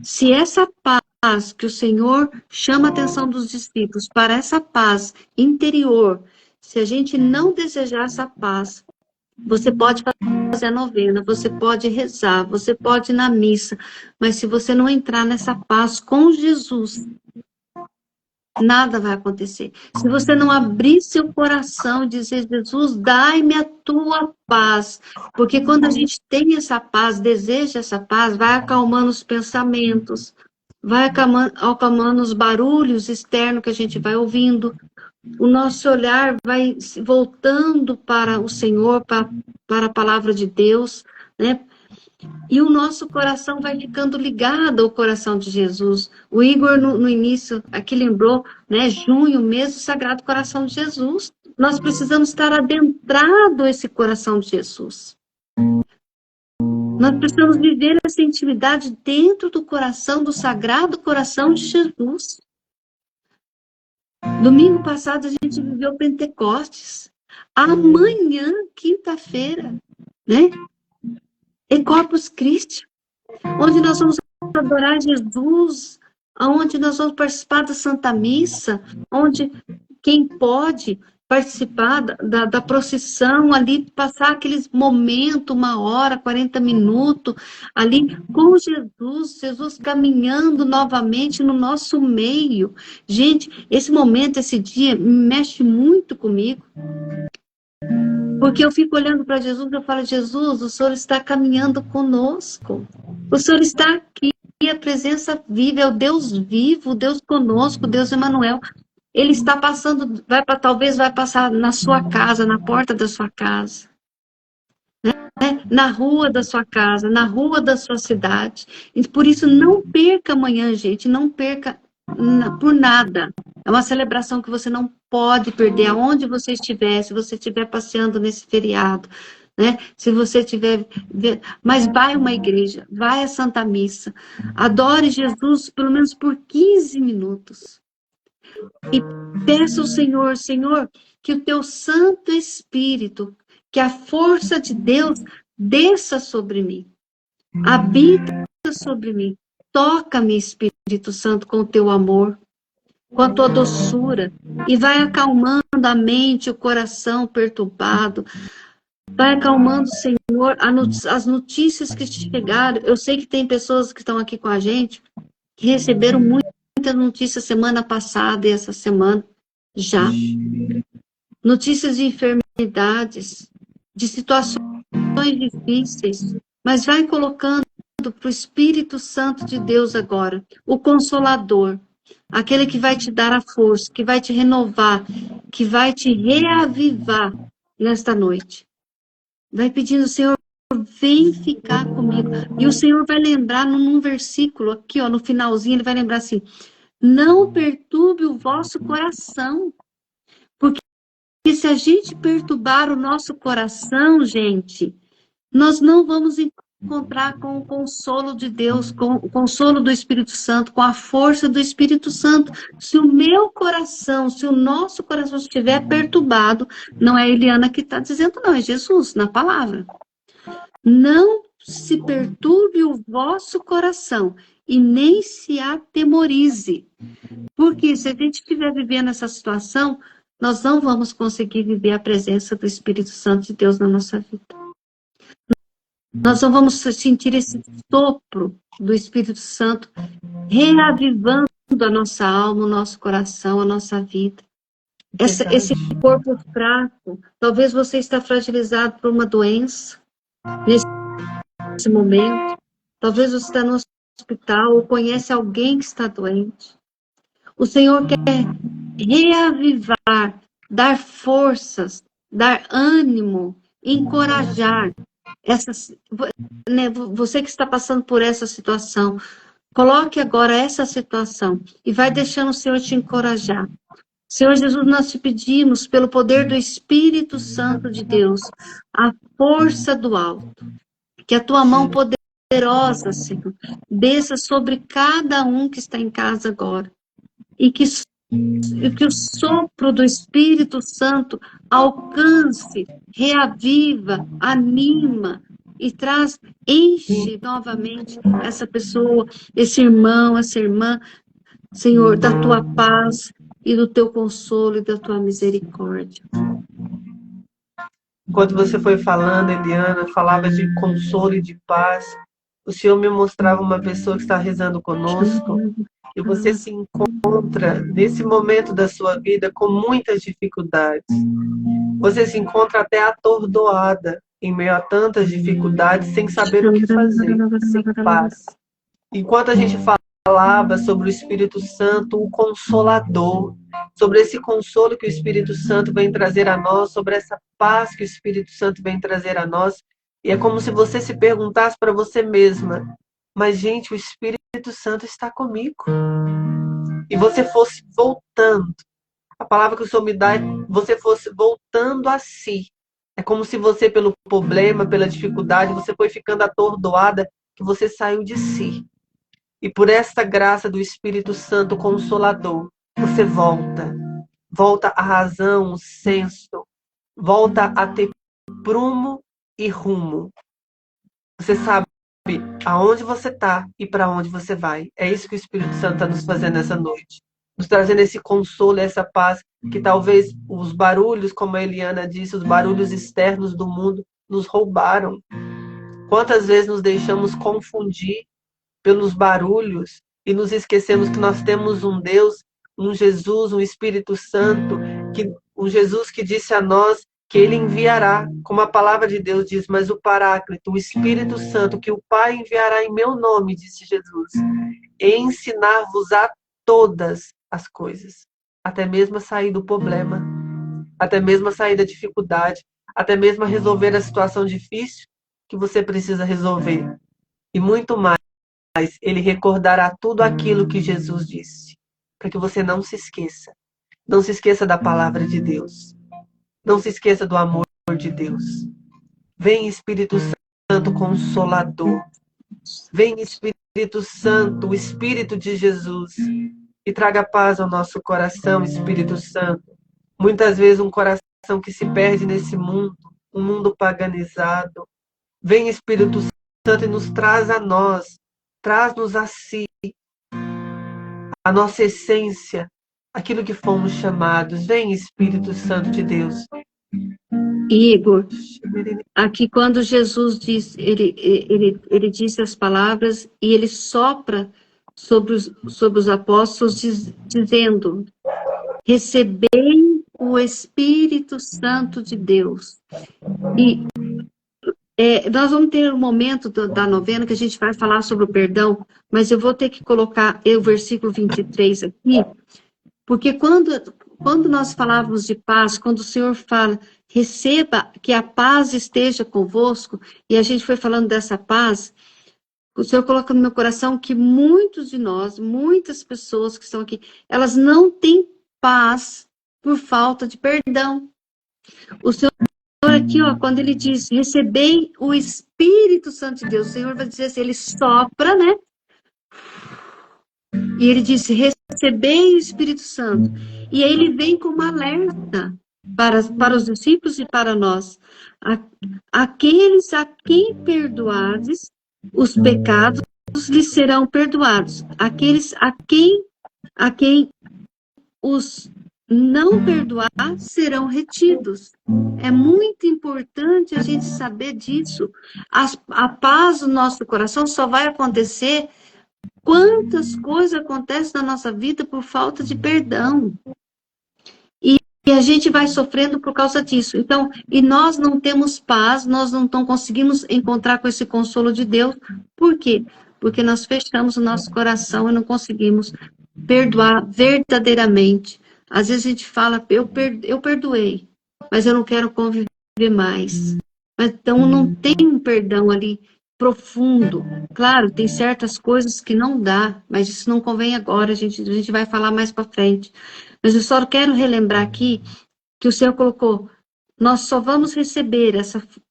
se essa paz que o Senhor chama a atenção dos discípulos, para essa paz interior, se a gente não desejar essa paz, você pode fazer a novena, você pode rezar, você pode ir na missa, mas se você não entrar nessa paz com Jesus, nada vai acontecer. Se você não abrir seu coração e dizer, Jesus, dai-me a tua paz, porque quando a gente tem essa paz, deseja essa paz, vai acalmando os pensamentos, vai acalmando os barulhos externos que a gente vai ouvindo, o nosso olhar vai voltando para o Senhor, para a palavra de Deus, né? E o nosso coração vai ficando ligado ao coração de Jesus. O Igor, no início, aqui lembrou, né? Junho, mês do Sagrado Coração de Jesus. Nós precisamos estar adentrado a esse coração de Jesus. Nós precisamos viver essa intimidade dentro do coração, do Sagrado Coração de Jesus. Domingo passado a gente viveu Pentecostes. Amanhã, quinta-feira, né? É Corpus Christi, onde nós vamos adorar Jesus, onde nós vamos participar da Santa Missa, onde quem pode participar da procissão ali, passar aqueles momentos, 1 hora, 40 minutos, ali com Jesus caminhando novamente no nosso meio. Gente, esse momento, esse dia, mexe muito comigo. Porque eu fico olhando para Jesus e eu falo, Jesus, o Senhor está caminhando conosco. O Senhor está aqui, a presença viva, é o Deus vivo, o Deus conosco, o Deus Emmanuel. Ele está passando, talvez vai passar na sua casa, na porta da sua casa, né? Na rua da sua casa, na rua da sua cidade. E por isso, não perca amanhã, gente, não perca por nada. É uma celebração que você não pode perder, aonde você estiver, se você estiver passeando nesse feriado, né? Se você estiver... Mas vai a uma igreja, vai à Santa Missa, adore Jesus pelo menos por 15 minutos. E peça ao Senhor, Senhor, que o teu Santo Espírito, que a força de Deus desça sobre mim, habita sobre mim, toca-me, Espírito Santo, com o teu amor, com a tua doçura, e vai acalmando a mente, o coração perturbado, vai acalmando, Senhor, as notícias que chegaram. Eu sei que tem pessoas que estão aqui com a gente, que receberam muita notícia semana passada e essa semana já. Notícias de enfermidades, de situações difíceis, mas vai colocando para o Espírito Santo de Deus agora, o Consolador, aquele que vai te dar a força, que vai te renovar, que vai te reavivar nesta noite. Vai pedindo, Senhor, vem ficar comigo. E o Senhor vai lembrar num versículo aqui, ó, no finalzinho, ele vai lembrar assim: não perturbe o vosso coração. Porque se a gente perturbar o nosso coração, gente, nós não vamos encontrar com o consolo de Deus, com o consolo do Espírito Santo, com a força do Espírito Santo. Se o meu coração, se o nosso coração estiver perturbado, não é a Eliana que está dizendo, não, é Jesus, na palavra. Não se perturbe o vosso coração e nem se atemorize. Porque se a gente estiver vivendo essa situação, nós não vamos conseguir viver a presença do Espírito Santo de Deus na nossa vida. Nós não vamos sentir esse sopro do Espírito Santo reavivando a nossa alma, o nosso coração, a nossa vida. Esse corpo fraco, talvez você está fragilizado por uma doença nesse momento. Talvez você está no hospital ou conhece alguém que está doente. O Senhor quer reavivar, dar forças, dar ânimo, encorajar. Você que está passando por essa situação, coloque agora essa situação e vai deixando o Senhor te encorajar. Senhor Jesus, nós te pedimos, pelo poder do Espírito Santo de Deus, a força do alto, que a tua mão poderosa, Senhor, desça sobre cada um que está em casa agora, e que o sopro do Espírito Santo alcance, reaviva, anima e enche novamente essa pessoa, esse irmão, essa irmã, Senhor, da tua paz e do teu consolo e da tua misericórdia. Enquanto você foi falando, Eliana, falava de consolo e de paz, o Senhor me mostrava uma pessoa que está rezando conosco, e você se encontra nesse momento da sua vida com muitas dificuldades. Você se encontra até atordoada em meio a tantas dificuldades, sem saber o que fazer, sem paz. Enquanto a gente falava sobre o Espírito Santo, o Consolador, sobre esse consolo que o Espírito Santo vem trazer a nós, sobre essa paz que o Espírito Santo vem trazer a nós, e é como se você se perguntasse para você mesma: mas, gente, o Espírito Santo está comigo. E você fosse voltando. A palavra que o Senhor me dá é você fosse voltando a si. É como se você, pelo problema, pela dificuldade, você foi ficando atordoada, que você saiu de si. E por esta graça do Espírito Santo Consolador, você volta. Volta à razão, o senso. Volta a ter prumo e rumo. Você sabe aonde você está e para onde você vai. É isso que o Espírito Santo está nos fazendo essa noite. Nos trazendo esse consolo, essa paz, que talvez os barulhos, como a Eliana disse, os barulhos externos do mundo nos roubaram. Quantas vezes nos deixamos confundir pelos barulhos e nos esquecemos que nós temos um Deus, um Jesus, um Espírito Santo, um Jesus que disse a nós que ele enviará, como a palavra de Deus diz, mas o Paráclito, o Espírito Santo, que o Pai enviará em meu nome, disse Jesus, e ensinar-vos a todas as coisas, até mesmo a sair do problema, até mesmo a sair da dificuldade, até mesmo a resolver a situação difícil que você precisa resolver. E muito mais, ele recordará tudo aquilo que Jesus disse, para que você não se esqueça. Não se esqueça da palavra de Deus. Não se esqueça do amor de Deus. Vem, Espírito Santo Consolador. Vem, Espírito Santo, o Espírito de Jesus, e traga paz ao nosso coração, Espírito Santo. Muitas vezes um coração que se perde nesse mundo, um mundo paganizado. Vem, Espírito Santo, e nos traz a nós, traz-nos a si, a nossa essência, aquilo que fomos chamados. Vem, Espírito Santo de Deus. Igor, aqui quando Jesus diz, ele disse as palavras e ele sopra sobre os apóstolos dizendo: recebei o Espírito Santo de Deus. E Nós vamos ter um momento da novena que a gente vai falar sobre o perdão, mas eu vou ter que colocar o versículo 23 aqui, porque quando nós falávamos de paz, quando o Senhor fala, receba que a paz esteja convosco, e a gente foi falando dessa paz, o Senhor coloca no meu coração que muitos de nós, muitas pessoas que estão aqui, elas não têm paz por falta de perdão. O Senhor aqui, ó, quando ele diz, recebei o Espírito Santo de Deus, o Senhor vai dizer assim, ele sopra, né? E ele diz, recebei o Espírito Santo. E aí ele vem com uma alerta para os discípulos e para nós. Aqueles a quem perdoardes os pecados lhes serão perdoados. Aqueles a quem os não perdoar serão retidos. É muito importante a gente saber disso. A paz do nosso coração só vai acontecer. Quantas coisas acontecem na nossa vida por falta de perdão. E a gente vai sofrendo por causa disso. Então, e nós não temos paz, nós não conseguimos encontrar com esse consolo de Deus. Por quê? Porque nós fechamos o nosso coração e não conseguimos perdoar verdadeiramente. Às vezes a gente fala, eu perdoei, mas eu não quero conviver mais. Então não tem um perdão ali profundo. Claro, tem certas coisas que não dá, mas isso não convém agora, a gente vai falar mais para frente. Mas eu só quero relembrar aqui que o Senhor colocou, nós só vamos receber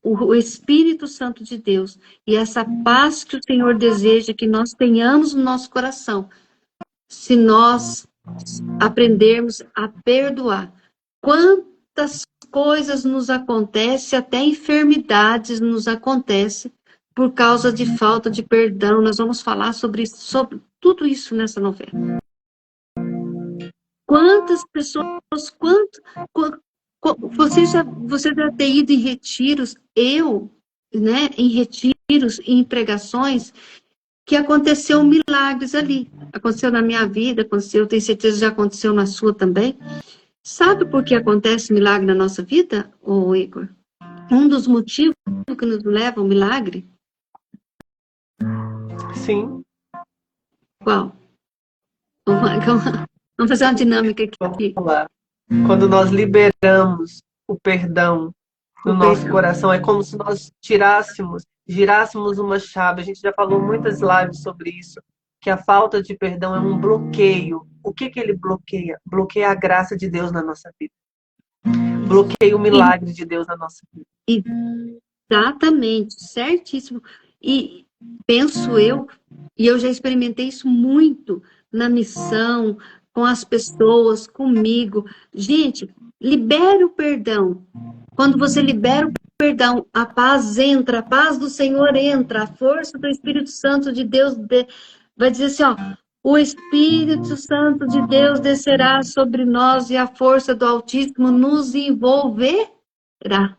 o Espírito Santo de Deus e essa paz que o Senhor deseja que nós tenhamos no nosso coração, se nós aprendermos a perdoar. Quantas coisas nos acontecem, até enfermidades nos acontecem por causa de falta de perdão. Nós vamos falar sobre tudo isso nessa novela. Quantas pessoas, você já tem ido em retiros, né, em retiros, em pregações, que aconteceu milagres ali. Aconteceu na minha vida, aconteceu, tenho certeza que já aconteceu na sua também. Sabe por que acontece milagre na nossa vida, ô Igor? Um dos motivos que nos leva ao milagre? Sim. Qual? Vamos fazer uma dinâmica aqui. Quando nós liberamos o perdão no nosso coração, é como se nós girássemos uma chave. A gente já falou muitas lives sobre isso, que a falta de perdão é um bloqueio. O que ele bloqueia? Bloqueia a graça de Deus na nossa vida. Bloqueia o milagre de Deus na nossa vida. Exatamente, certíssimo. E penso eu, e eu já experimentei isso muito na missão, com as pessoas, comigo. Gente, libere o perdão. Quando você libera o perdão, a paz entra, a paz do Senhor entra, a força do Espírito Santo de Deus vai dizer assim, ó, o Espírito Santo de Deus descerá sobre nós e a força do Altíssimo nos envolverá.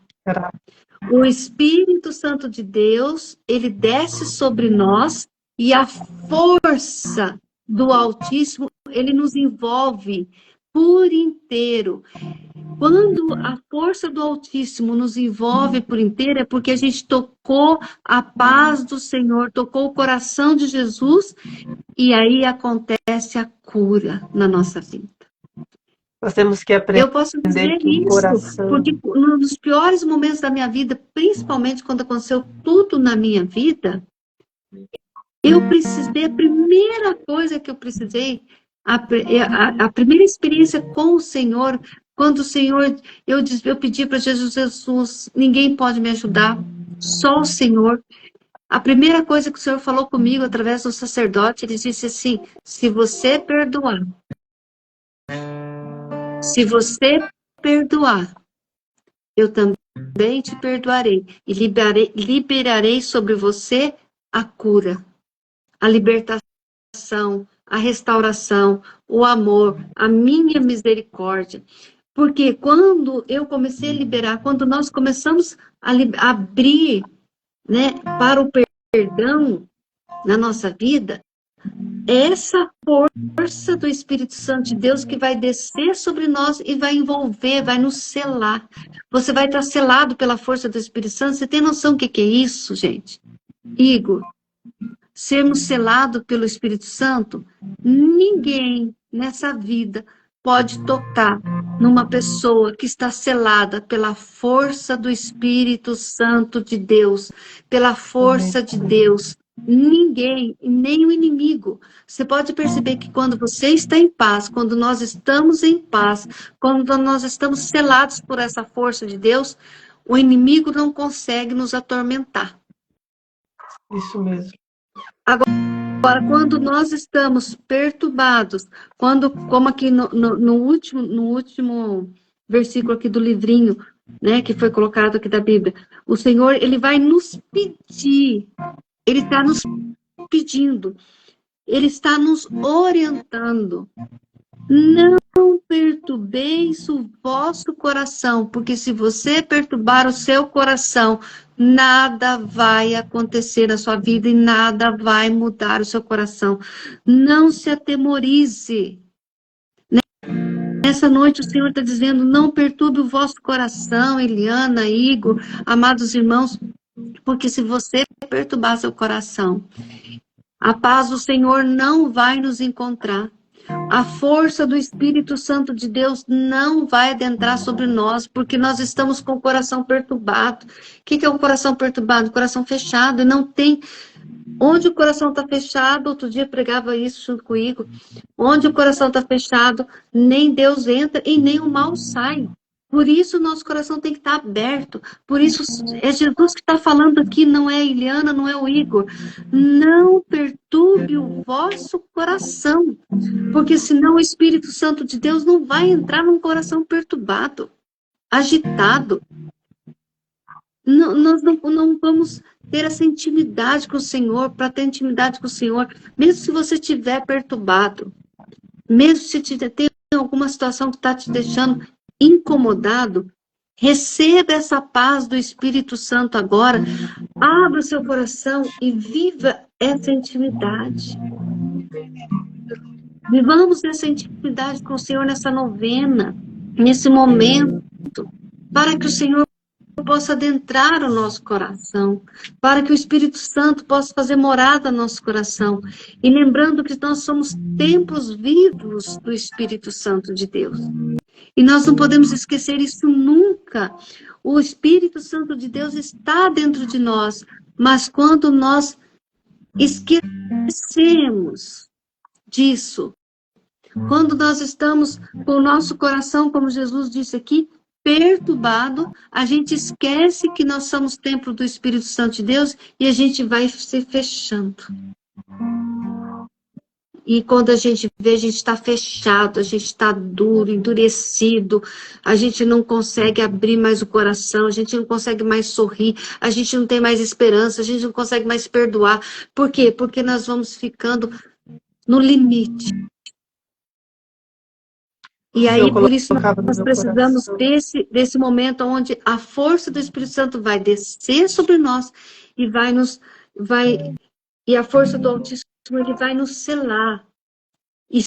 O Espírito Santo de Deus, ele desce sobre nós e a força do Altíssimo, ele nos envolve por inteiro. Quando a força do Altíssimo nos envolve por inteiro, é porque a gente tocou a paz do Senhor, tocou o coração de Jesus, e aí acontece a cura na nossa vida. Nós temos que aprender. Eu posso dizer isso, porque nos piores momentos da minha vida, principalmente quando aconteceu tudo na minha vida, eu precisei, a primeira coisa que eu precisei, a primeira experiência com o Senhor, quando o Senhor, eu pedi para Jesus, ninguém pode me ajudar, só o Senhor. A primeira coisa que o Senhor falou comigo, através do sacerdote, ele disse assim, se você perdoar, eu também te perdoarei e liberarei sobre você a cura, a libertação, a restauração, o amor, a minha misericórdia. Porque quando eu comecei a liberar, quando nós começamos a abrir, né, para o perdão na nossa vida, essa força do Espírito Santo de Deus que vai descer sobre nós e vai envolver, vai nos selar. Você vai estar selado pela força do Espírito Santo. Você tem noção do que é isso, gente? Igor, sermos selados pelo Espírito Santo, ninguém nessa vida pode tocar numa pessoa que está selada pela força do Espírito Santo de Deus, pela força de Deus. Ninguém, nem o inimigo. Você pode perceber que quando você está em paz, quando nós estamos em paz, quando nós estamos selados por essa força de Deus, o inimigo não consegue nos atormentar. Isso mesmo. Agora, quando nós estamos perturbados, como aqui no último versículo aqui do livrinho, né, que foi colocado aqui da Bíblia, o Senhor, ele vai nos pedir, ele está nos pedindo, ele está nos orientando. Não perturbeis o vosso coração, porque se você perturbar o seu coração, nada vai acontecer na sua vida e nada vai mudar o seu coração. Não se atemorize. Nessa noite o Senhor está dizendo, não perturbe o vosso coração, Eliana, Igor, amados irmãos, porque se você perturbar seu coração, a paz do Senhor não vai nos encontrar. A força do Espírito Santo de Deus não vai adentrar sobre nós, porque nós estamos com o coração perturbado. O que é o coração perturbado? O coração fechado, e não tem... Onde o coração está fechado, outro dia pregava isso junto com o Igor, onde o coração está fechado, nem Deus entra e nem o mal sai. Por isso, nosso coração tem que estar aberto. Por isso, é Jesus que está falando aqui, não é a Eliana, não é o Igor. Não perturbe o vosso coração, porque senão o Espírito Santo de Deus não vai entrar num coração perturbado, agitado. Nós não vamos ter essa intimidade com o Senhor. Para ter intimidade com o Senhor, mesmo se você estiver perturbado, mesmo se tem alguma situação que está te deixando incomodado, receba essa paz do Espírito Santo agora, abra o seu coração e viva essa intimidade. Vivamos essa intimidade com o Senhor nessa novena, nesse momento, para que o Senhor possa adentrar o nosso coração, para que o Espírito Santo possa fazer morada no nosso coração. E lembrando que nós somos templos vivos do Espírito Santo de Deus. E nós não podemos esquecer isso nunca. O Espírito Santo de Deus está dentro de nós, mas quando nós esquecemos disso, quando nós estamos com o nosso coração, como Jesus disse aqui, perturbado, a gente esquece que nós somos templo do Espírito Santo de Deus e a gente vai se fechando. E quando a gente vê, a gente está fechado, a gente está duro, endurecido, a gente não consegue abrir mais o coração, a gente não consegue mais sorrir, a gente não tem mais esperança, a gente não consegue mais perdoar. Por quê? Porque nós vamos ficando no limite. E aí, por isso, nós precisamos desse momento onde a força do Espírito Santo vai descer sobre nós e e a força do Altíssimo, ele vai nos selar. E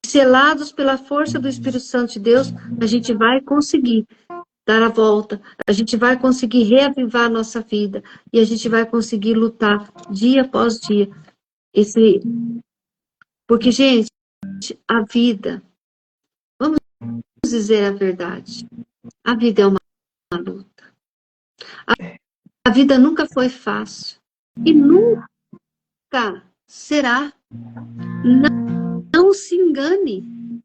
selados pela força do Espírito Santo de Deus, a gente vai conseguir dar a volta, a gente vai conseguir reavivar a nossa vida e a gente vai conseguir lutar dia após dia. Porque, gente, a vida... Vamos dizer a verdade. A vida é uma luta. A vida nunca foi fácil. E nunca será. Não se engane.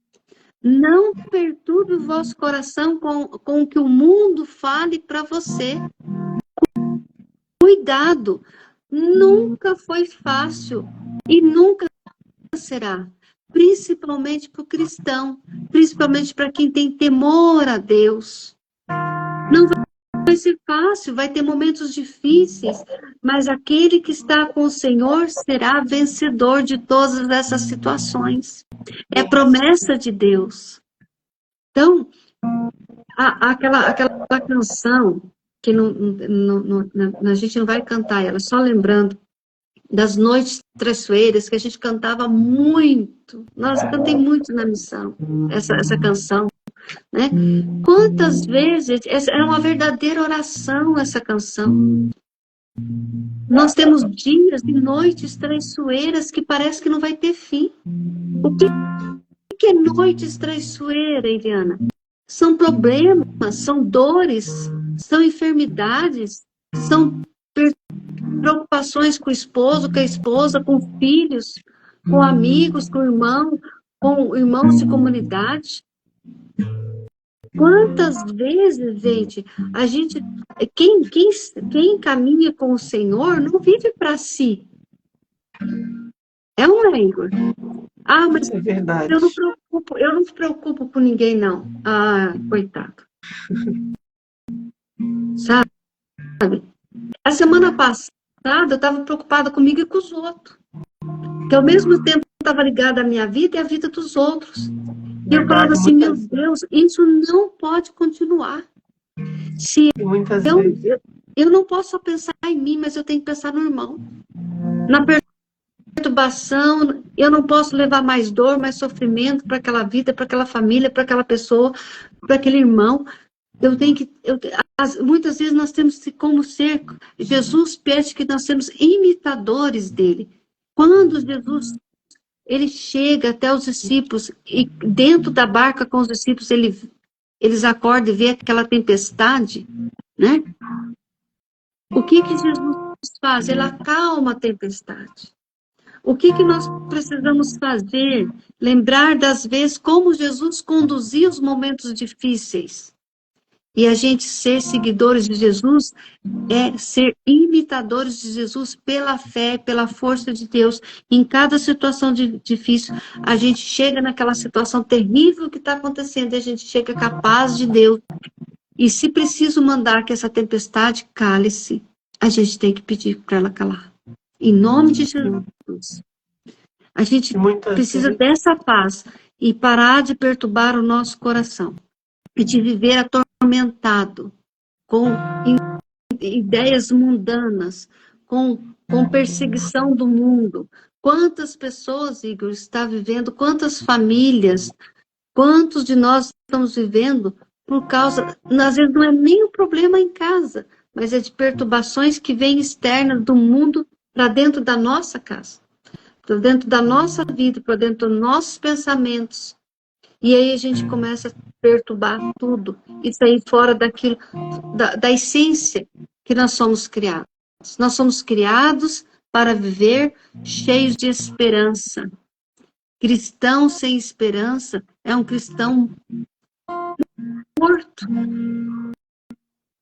Não perturbe o vosso coração com o que o mundo fale para você. Cuidado. Nunca foi fácil. E nunca será. Principalmente para o cristão, principalmente para quem tem temor a Deus. Não vai ser fácil, vai ter momentos difíceis, mas aquele que está com o Senhor será vencedor de todas essas situações. É promessa de Deus. Então, aquela canção, que a gente não vai cantar ela, só lembrando, das noites traiçoeiras, que a gente cantava muito. Nossa, eu cantei muito na missão, essa canção, né? Quantas vezes, era uma verdadeira oração essa canção. Nós temos dias e noites traiçoeiras que parece que não vai ter fim. O que é noites traiçoeiras, Eliana? São problemas, são dores, são enfermidades, são preocupações com o esposo, com a esposa, com filhos, com amigos, com irmãos de comunidade. Quantas vezes, gente, quem caminha com o Senhor não vive para si. É um Igor. Ah, mas É verdade. eu não me preocupo com ninguém, não. Ah, coitado. Sabe? A semana passada eu estava preocupada comigo e com os outros. Que ao mesmo tempo estava ligada à minha vida e à vida dos outros. E eu falava assim, meu Deus, isso não pode continuar. Se eu não posso só pensar em mim, mas eu tenho que pensar no irmão. Na perturbação, eu não posso levar mais dor, mais sofrimento para aquela vida, para aquela família, para aquela pessoa, para aquele irmão. Muitas vezes nós temos que, como ser, Jesus pede que nós sejamos imitadores dele. Quando Jesus ele chega até os discípulos e dentro da barca com os discípulos eles acordam e vê aquela tempestade, né? O que Jesus faz? Ele acalma a tempestade. O que nós precisamos fazer? Lembrar das vezes como Jesus conduzia os momentos difíceis. E a gente ser seguidores de Jesus é ser imitadores de Jesus pela fé, pela força de Deus. Em cada situação difícil, a gente chega naquela situação terrível que está acontecendo, e a gente chega capaz de Deus. E se preciso mandar que essa tempestade cale-se, a gente tem que pedir para ela calar. Em nome de Jesus. A gente precisa dessa paz e parar de perturbar o nosso coração. E de viver atormentado, com ideias mundanas, com perseguição do mundo. Quantas pessoas, Igor, está vivendo, quantas famílias, quantos de nós estamos vivendo por causa, às vezes não é nem um problema em casa, mas é de perturbações que vêm externas do mundo para dentro da nossa casa, para dentro da nossa vida, para dentro dos nossos pensamentos. E aí a gente começa a perturbar tudo e sair fora daquilo, da essência que nós somos criados. Nós somos criados para viver cheios de esperança. Cristão sem esperança é um cristão morto.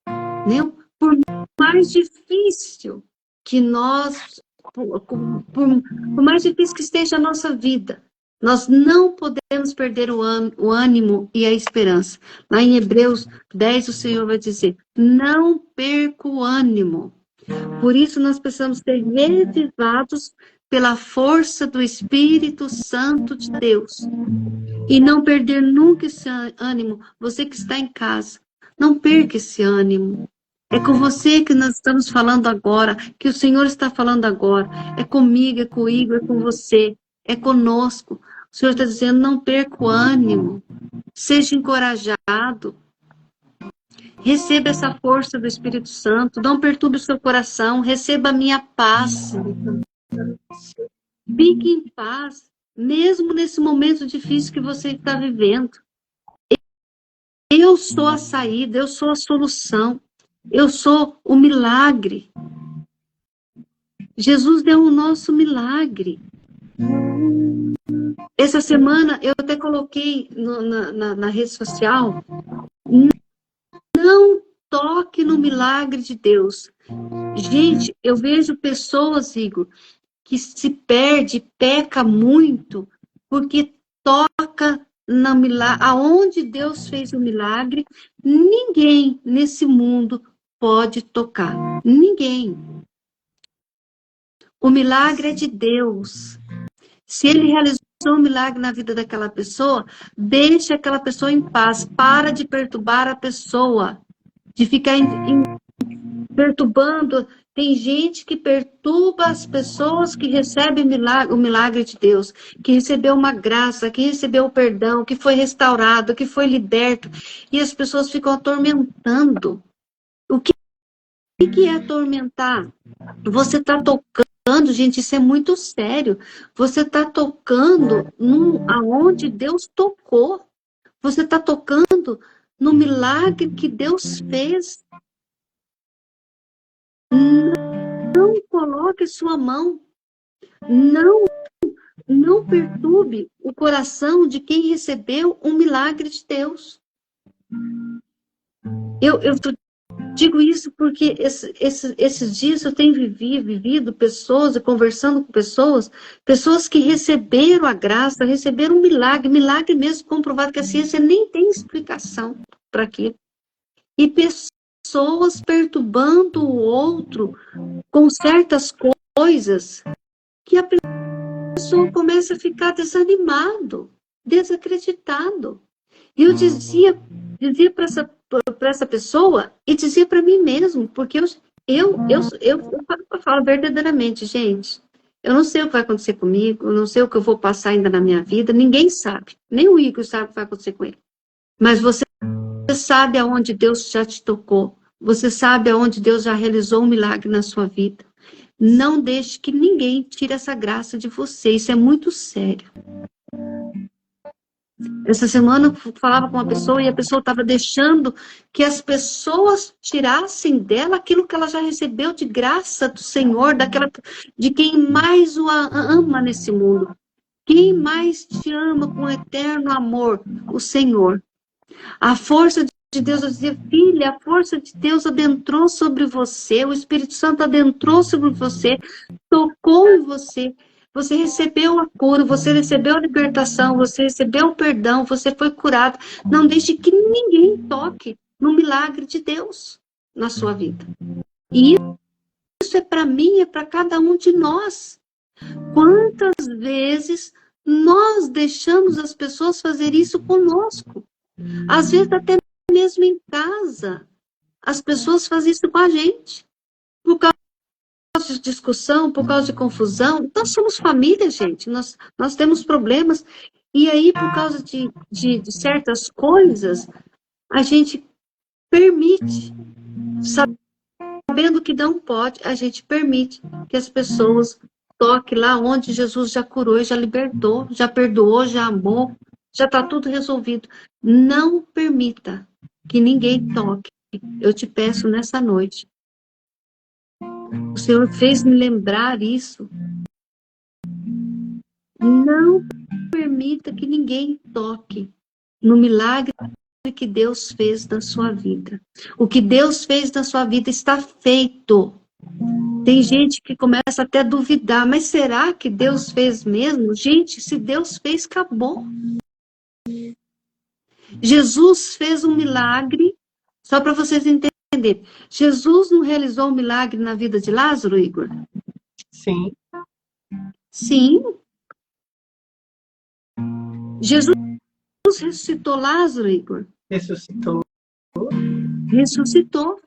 Né? Por mais difícil que nós, por mais difícil que esteja a nossa vida, nós não podemos perder o ânimo e a esperança. Lá em Hebreus 10, o Senhor vai dizer, não perca o ânimo. Por isso, nós precisamos ser revivados pela força do Espírito Santo de Deus. E não perder nunca esse ânimo. Você que está em casa, não perca esse ânimo. É com você que nós estamos falando agora, que o Senhor está falando agora. É comigo, é com o Igor, é com você, é conosco. O Senhor está dizendo, não perca o ânimo, seja encorajado, receba essa força do Espírito Santo, não perturbe o seu coração, receba a minha paz. Fique em paz, mesmo nesse momento difícil que você está vivendo. Eu sou a saída, eu sou a solução, eu sou o milagre. Jesus deu o nosso milagre. Essa semana eu até coloquei na rede social, não toque no milagre de Deus. Gente, eu vejo pessoas, Igor, que se perde, peca muito, porque toca no milagre. Aonde Deus fez o milagre, ninguém nesse mundo pode tocar. Ninguém. O milagre é de Deus. Se ele realizou um milagre na vida daquela pessoa, deixa aquela pessoa em paz. Para de perturbar a pessoa. De ficar perturbando. Tem gente que perturba as pessoas que recebem o milagre de Deus, que recebeu uma graça, que recebeu o perdão, que foi restaurado, que foi liberto, e as pessoas ficam atormentando. O que é atormentar? Você está tocando, gente, isso é muito sério. Você está tocando aonde Deus tocou. Você está tocando no milagre que Deus fez. Não coloque sua mão. Não perturbe o coração de quem recebeu um milagre de Deus. Eu digo isso porque esses dias eu tenho vivido pessoas, conversando com pessoas que receberam a graça, receberam um milagre mesmo comprovado, que a ciência nem tem explicação para aquilo. E pessoas perturbando o outro com certas coisas que a pessoa começa a ficar desanimado, desacreditado. E eu dizia para essa pessoa e dizia para mim mesmo, porque eu falo verdadeiramente, gente, eu não sei o que vai acontecer comigo, eu não sei o que eu vou passar ainda na minha vida, ninguém sabe, nem o Igor sabe o que vai acontecer com ele. Mas você sabe aonde Deus já te tocou, você sabe aonde Deus já realizou um milagre na sua vida. Não deixe que ninguém tire essa graça de você, isso é muito sério. Essa semana eu falava com uma pessoa e a pessoa estava deixando que as pessoas tirassem dela aquilo que ela já recebeu de graça do Senhor, de quem mais o ama nesse mundo. Quem mais te ama com eterno amor? O Senhor. A força de Deus, eu dizia, filha, a força de Deus adentrou sobre você, o Espírito Santo adentrou sobre você, tocou em você. Você recebeu a cura, você recebeu a libertação, você recebeu o perdão, você foi curado. Não deixe que ninguém toque no milagre de Deus na sua vida. E isso é para mim, é para cada um de nós. Quantas vezes nós deixamos as pessoas fazer isso conosco? Às vezes até mesmo em casa, as pessoas fazem isso com a gente. Por causa de discussão, por causa de confusão. Nós somos família, gente. Nós temos problemas. E aí, por causa de certas coisas, a gente permite, sabendo que não pode, a gente permite que as pessoas toquem lá onde Jesus já curou, já libertou, já perdoou, já amou, já está tudo resolvido. Não permita que ninguém toque. Eu te peço nessa noite. O Senhor fez me lembrar isso. Não permita que ninguém toque no milagre que Deus fez na sua vida. O que Deus fez na sua vida está feito. Tem gente que começa até a duvidar, mas será que Deus fez mesmo? Gente, se Deus fez, acabou. Jesus fez um milagre, só para vocês entenderem. Jesus não realizou um milagre na vida de Lázaro, Igor? Sim. Sim. Jesus ressuscitou Lázaro, Igor? Ressuscitou. Ressuscitou.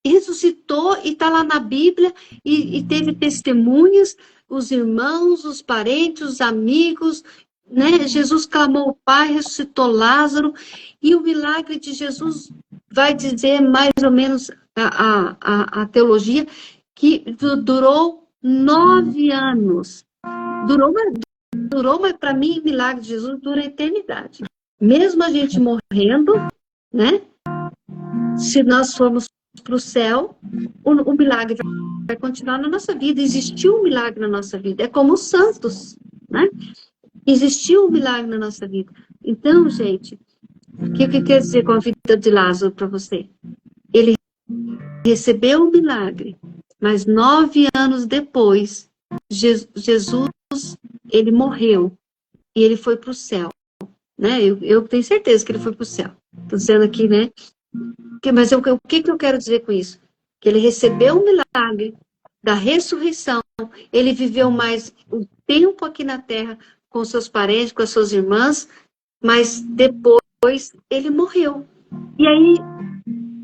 Ressuscitou e está lá na Bíblia e teve testemunhas, os irmãos, os parentes, os amigos, né? Jesus clamou o Pai, ressuscitou Lázaro, e o milagre de Jesus vai dizer mais ou menos a teologia que durou 9 anos. Durou, mas para mim o milagre de Jesus dura a eternidade. Mesmo a gente morrendo, né? Se nós formos para o céu, o milagre vai continuar na nossa vida. Existiu um milagre na nossa vida. É como os santos, né? Existiu um milagre na nossa vida. Então, gente, o que quer dizer com a vida de Lázaro para você? Ele recebeu o milagre, mas 9 anos depois, Jesus, ele morreu e ele foi para o céu, né? Eu tenho certeza que ele foi para o céu. Estou dizendo aqui, né? Mas o que eu quero dizer com isso? Que ele recebeu o milagre da ressurreição, ele viveu mais um tempo aqui na Terra com seus parentes, com as suas irmãs, mas depois ele morreu. E aí,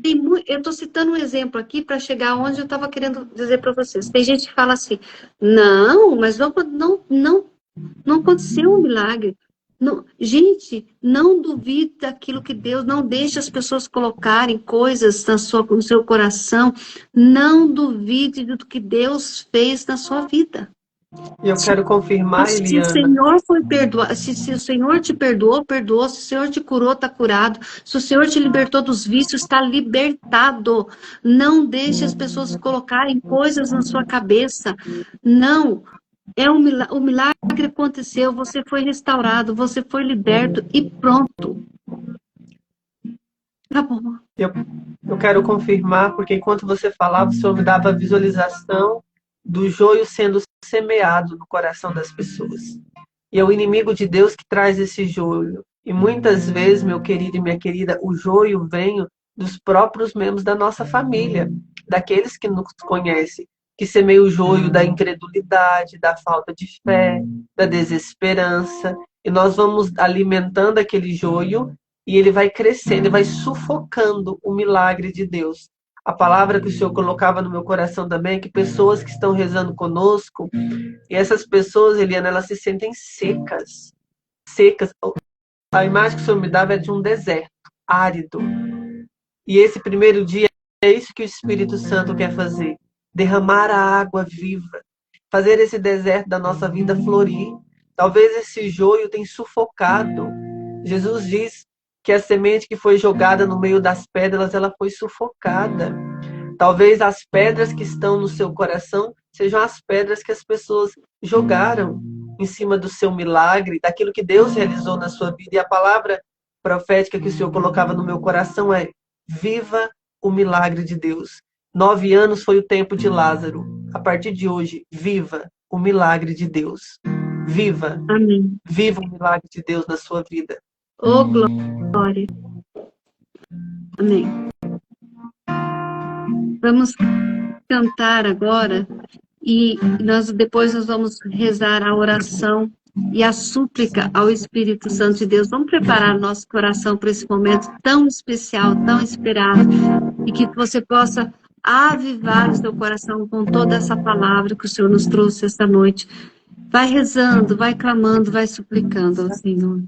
Eu estou citando um exemplo aqui para chegar onde eu estava querendo dizer para vocês. Tem gente que fala assim, não, mas não aconteceu um milagre. Não, gente, não duvide daquilo que Deus, não deixe as pessoas colocarem coisas no seu coração. Não duvide do que Deus fez na sua vida. E eu quero confirmar, Se o Eliana. Senhor foi perdoado, se o Senhor te perdoou, perdoou. Se o Senhor te curou, está curado. Se o Senhor te libertou dos vícios, está libertado. Não deixe as pessoas colocarem coisas na sua cabeça. Não. O milagre aconteceu, você foi restaurado, você foi liberto e pronto. Tá bom. Eu quero confirmar, porque enquanto você falava, o Senhor me dava a visualização do joio sendo semeado no coração das pessoas. E é o inimigo de Deus que traz esse joio. E muitas vezes, meu querido e minha querida, o joio vem dos próprios membros da nossa família, daqueles que nos conhecem, que semeia o joio da incredulidade, da falta de fé, da desesperança. E nós vamos alimentando aquele joio e ele vai crescendo, ele vai sufocando o milagre de Deus. A palavra que o Senhor colocava no meu coração também é que pessoas que estão rezando conosco, e essas pessoas, Eliana, elas se sentem secas. Secas. A imagem que o Senhor me dava é de um deserto, árido. E esse primeiro dia é isso que o Espírito Santo quer fazer. Derramar a água viva. Fazer esse deserto da nossa vida florir. Talvez esse joio tenha sufocado. Jesus diz que a semente que foi jogada no meio das pedras, ela foi sufocada. Talvez as pedras que estão no seu coração sejam as pedras que as pessoas jogaram em cima do seu milagre, daquilo que Deus realizou na sua vida. E a palavra profética que o Senhor colocava no meu coração é: viva o milagre de Deus. 9 anos foi o tempo de Lázaro. A partir de hoje, viva o milagre de Deus. Viva. Amém. Viva o milagre de Deus na sua vida. Oh, glória. Amém. Vamos cantar agora e depois nós vamos rezar a oração e a súplica ao Espírito Santo de Deus. Vamos preparar nosso coração para esse momento tão especial, tão esperado, e que você possa avivar o seu coração com toda essa palavra que o Senhor nos trouxe esta noite. Vai rezando, vai clamando, vai suplicando ao Senhor.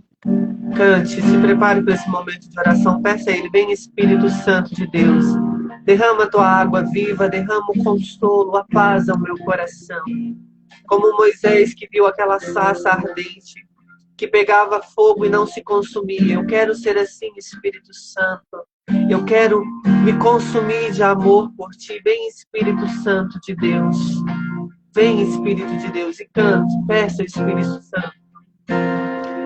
Cante, se prepare para esse momento de oração. Peça a Ele: vem Espírito Santo de Deus. Derrama a tua água viva, derrama o consolo, a paz ao meu coração. Como Moisés que viu aquela sarça ardente, que pegava fogo e não se consumia. Eu quero ser assim, Espírito Santo. Eu quero me consumir de amor por ti. Vem Espírito Santo de Deus. Vem Espírito de Deus e cante, peça Espírito Santo.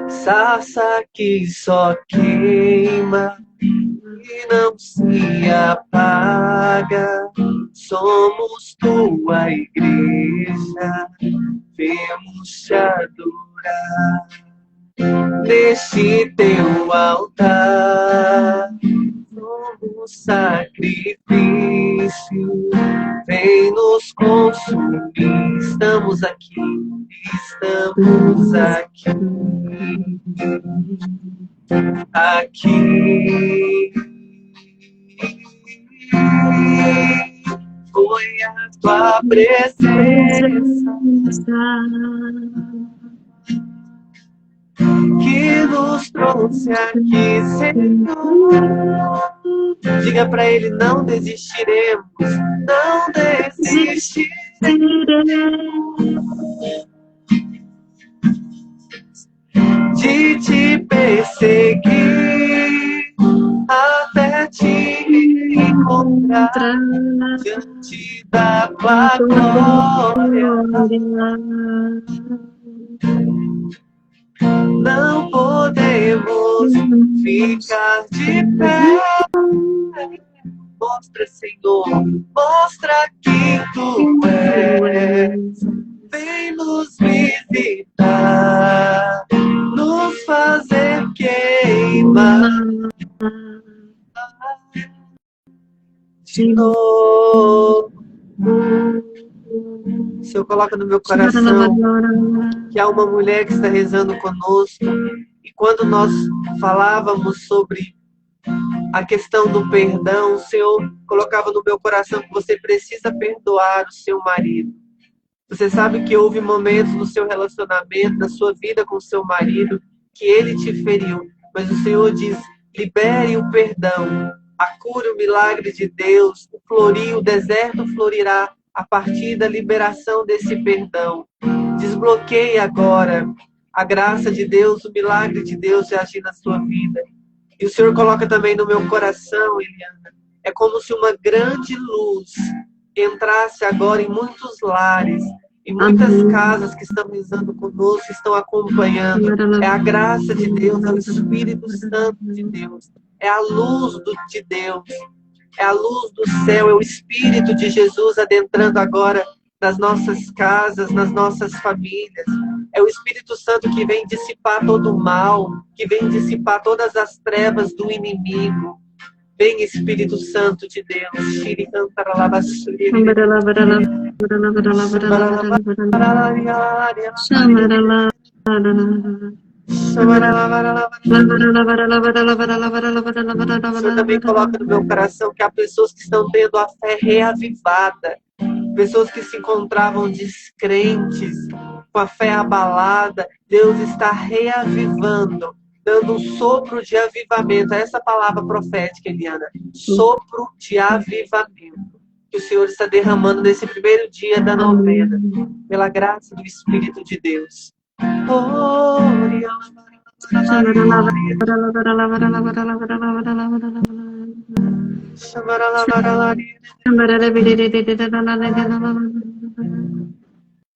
Sarça que só queima e não se apaga, somos tua igreja, vemos te adorar neste teu altar. Somos sacrifício, vem nos consumir. Estamos aqui. Aqui foi a tua presença que nos trouxe aqui, Senhor. Diga para Ele: não desistiremos, não desistiremos de te perseguir até te encontrar diante da tua glória. Não podemos ficar de pé. Mostra, Senhor, mostra quem tu és. Vem nos visitar, nos fazer queimar de novo. O Senhor coloca no meu coração que há uma mulher que está rezando conosco. E quando nós falávamos sobre a questão do perdão. O Senhor colocava no meu coração que você precisa perdoar o seu marido. Você sabe que houve momentos no seu relacionamento, na sua vida com o seu marido, que ele te feriu. Mas o Senhor diz, libere o perdão, a cura, o milagre de Deus, o deserto florirá a partir da liberação desse perdão. Desbloqueie agora a graça de Deus, o milagre de Deus de agir na sua vida. E o Senhor coloca também no meu coração, Eliana, é como se uma grande luz entrasse agora em muitos lares, em muitas casas que estão rezando conosco, estão acompanhando. É a graça de Deus, é o Espírito Santo de Deus, é a luz de Deus, é a luz do céu, é o Espírito de Jesus adentrando agora nas nossas casas, nas nossas famílias. É o Espírito Santo que vem dissipar todo o mal, que vem dissipar todas as trevas do inimigo. Vem, Espírito Santo de Deus. O Senhor também coloca no meu coração que há pessoas que estão tendo a fé reavivada. Pessoas que se encontravam descrentes, com a fé abalada. Deus está reavivando, dando um sopro de avivamento. Essa palavra profética, Eliana, sopro de avivamento, que o Senhor está derramando nesse primeiro dia da novena, pela graça do Espírito de Deus.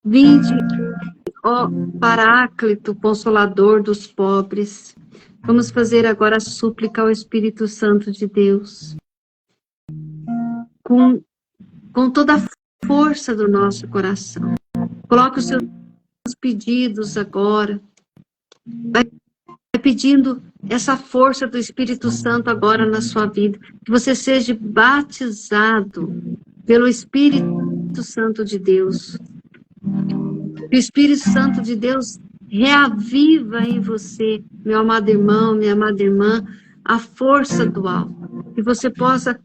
Vinde, ó Paráclito, Consolador dos pobres. Vamos fazer agora a súplica ao Espírito Santo de Deus. Com toda a força do nosso coração. Coloque os seus pedidos agora. Vai pedindo essa força do Espírito Santo agora na sua vida. Que você seja batizado pelo Espírito Santo de Deus. Que o Espírito Santo de Deus reaviva em você, meu amado irmão, minha amada irmã, a força do alto. Que você possa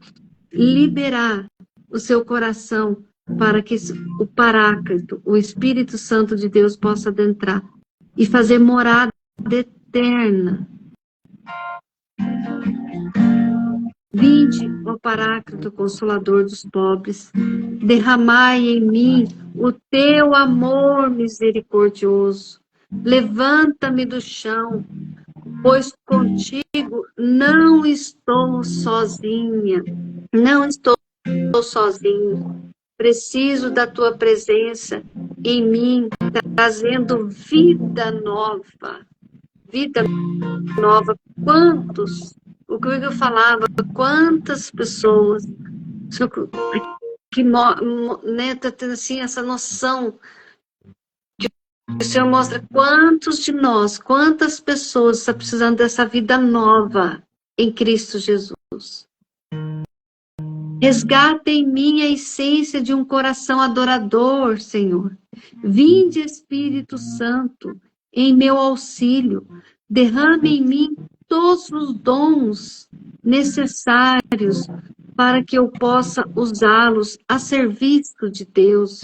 liberar o seu coração para que o Paráclito, o Espírito Santo de Deus possa adentrar e fazer morada eterna. Vinde, ó Paráclito, Consolador dos pobres, derramai em mim o teu amor misericordioso. Levanta-me do chão, pois contigo não estou sozinha, não estou sozinho. Preciso da tua presença em mim, trazendo vida nova. Vida nova. Quantos? O que eu falava, quantas pessoas que né, tá tendo assim essa noção que o Senhor mostra quantos de nós, quantas pessoas estão precisando dessa vida nova em Cristo Jesus. Resgata em mim a essência de um coração adorador, Senhor. Vinde, Espírito Santo, em meu auxílio. Derrame em mim todos os dons necessários para que eu possa usá-los a serviço de Deus.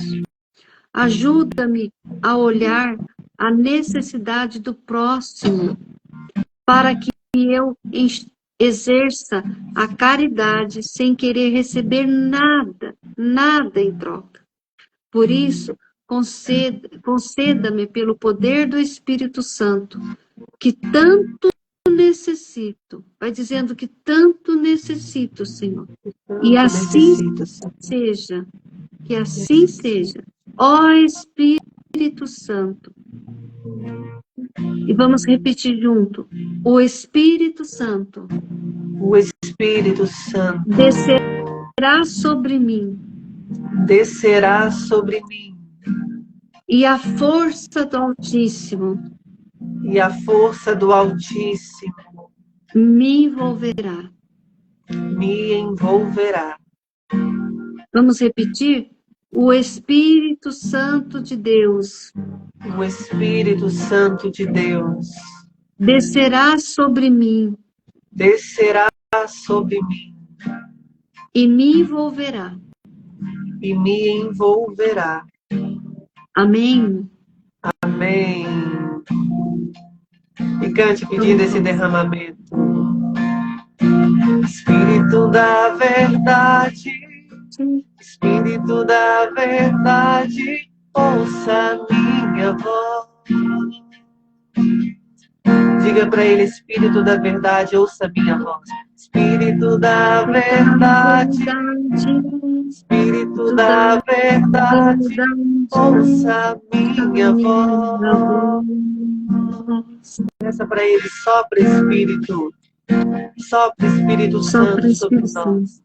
Ajuda-me a olhar a necessidade do próximo, para que eu exerça a caridade sem querer receber nada, nada em troca. Por isso, conceda-me pelo poder do Espírito Santo, que tanto necessito, vai dizendo que tanto necessito, Senhor. E assim seja, que assim seja, ó Espírito Santo. E vamos repetir junto. O Espírito Santo. O Espírito Santo descerá sobre mim. Descerá sobre mim. E a força do Altíssimo. E a força do Altíssimo me envolverá. Me envolverá. Vamos repetir? O Espírito Santo de Deus. O Espírito Santo de Deus descerá sobre mim. Descerá sobre mim e me envolverá. e me envolverá. Amém. Amém. E cante pedindo esse derramamento. Espírito da verdade, Espírito da verdade, ouça minha voz. Diga para ele, Espírito da verdade, ouça minha voz. Espírito da verdade, Espírito da verdade, ouça minha voz. Peça para ele, sopra Espírito Santo sobre nós.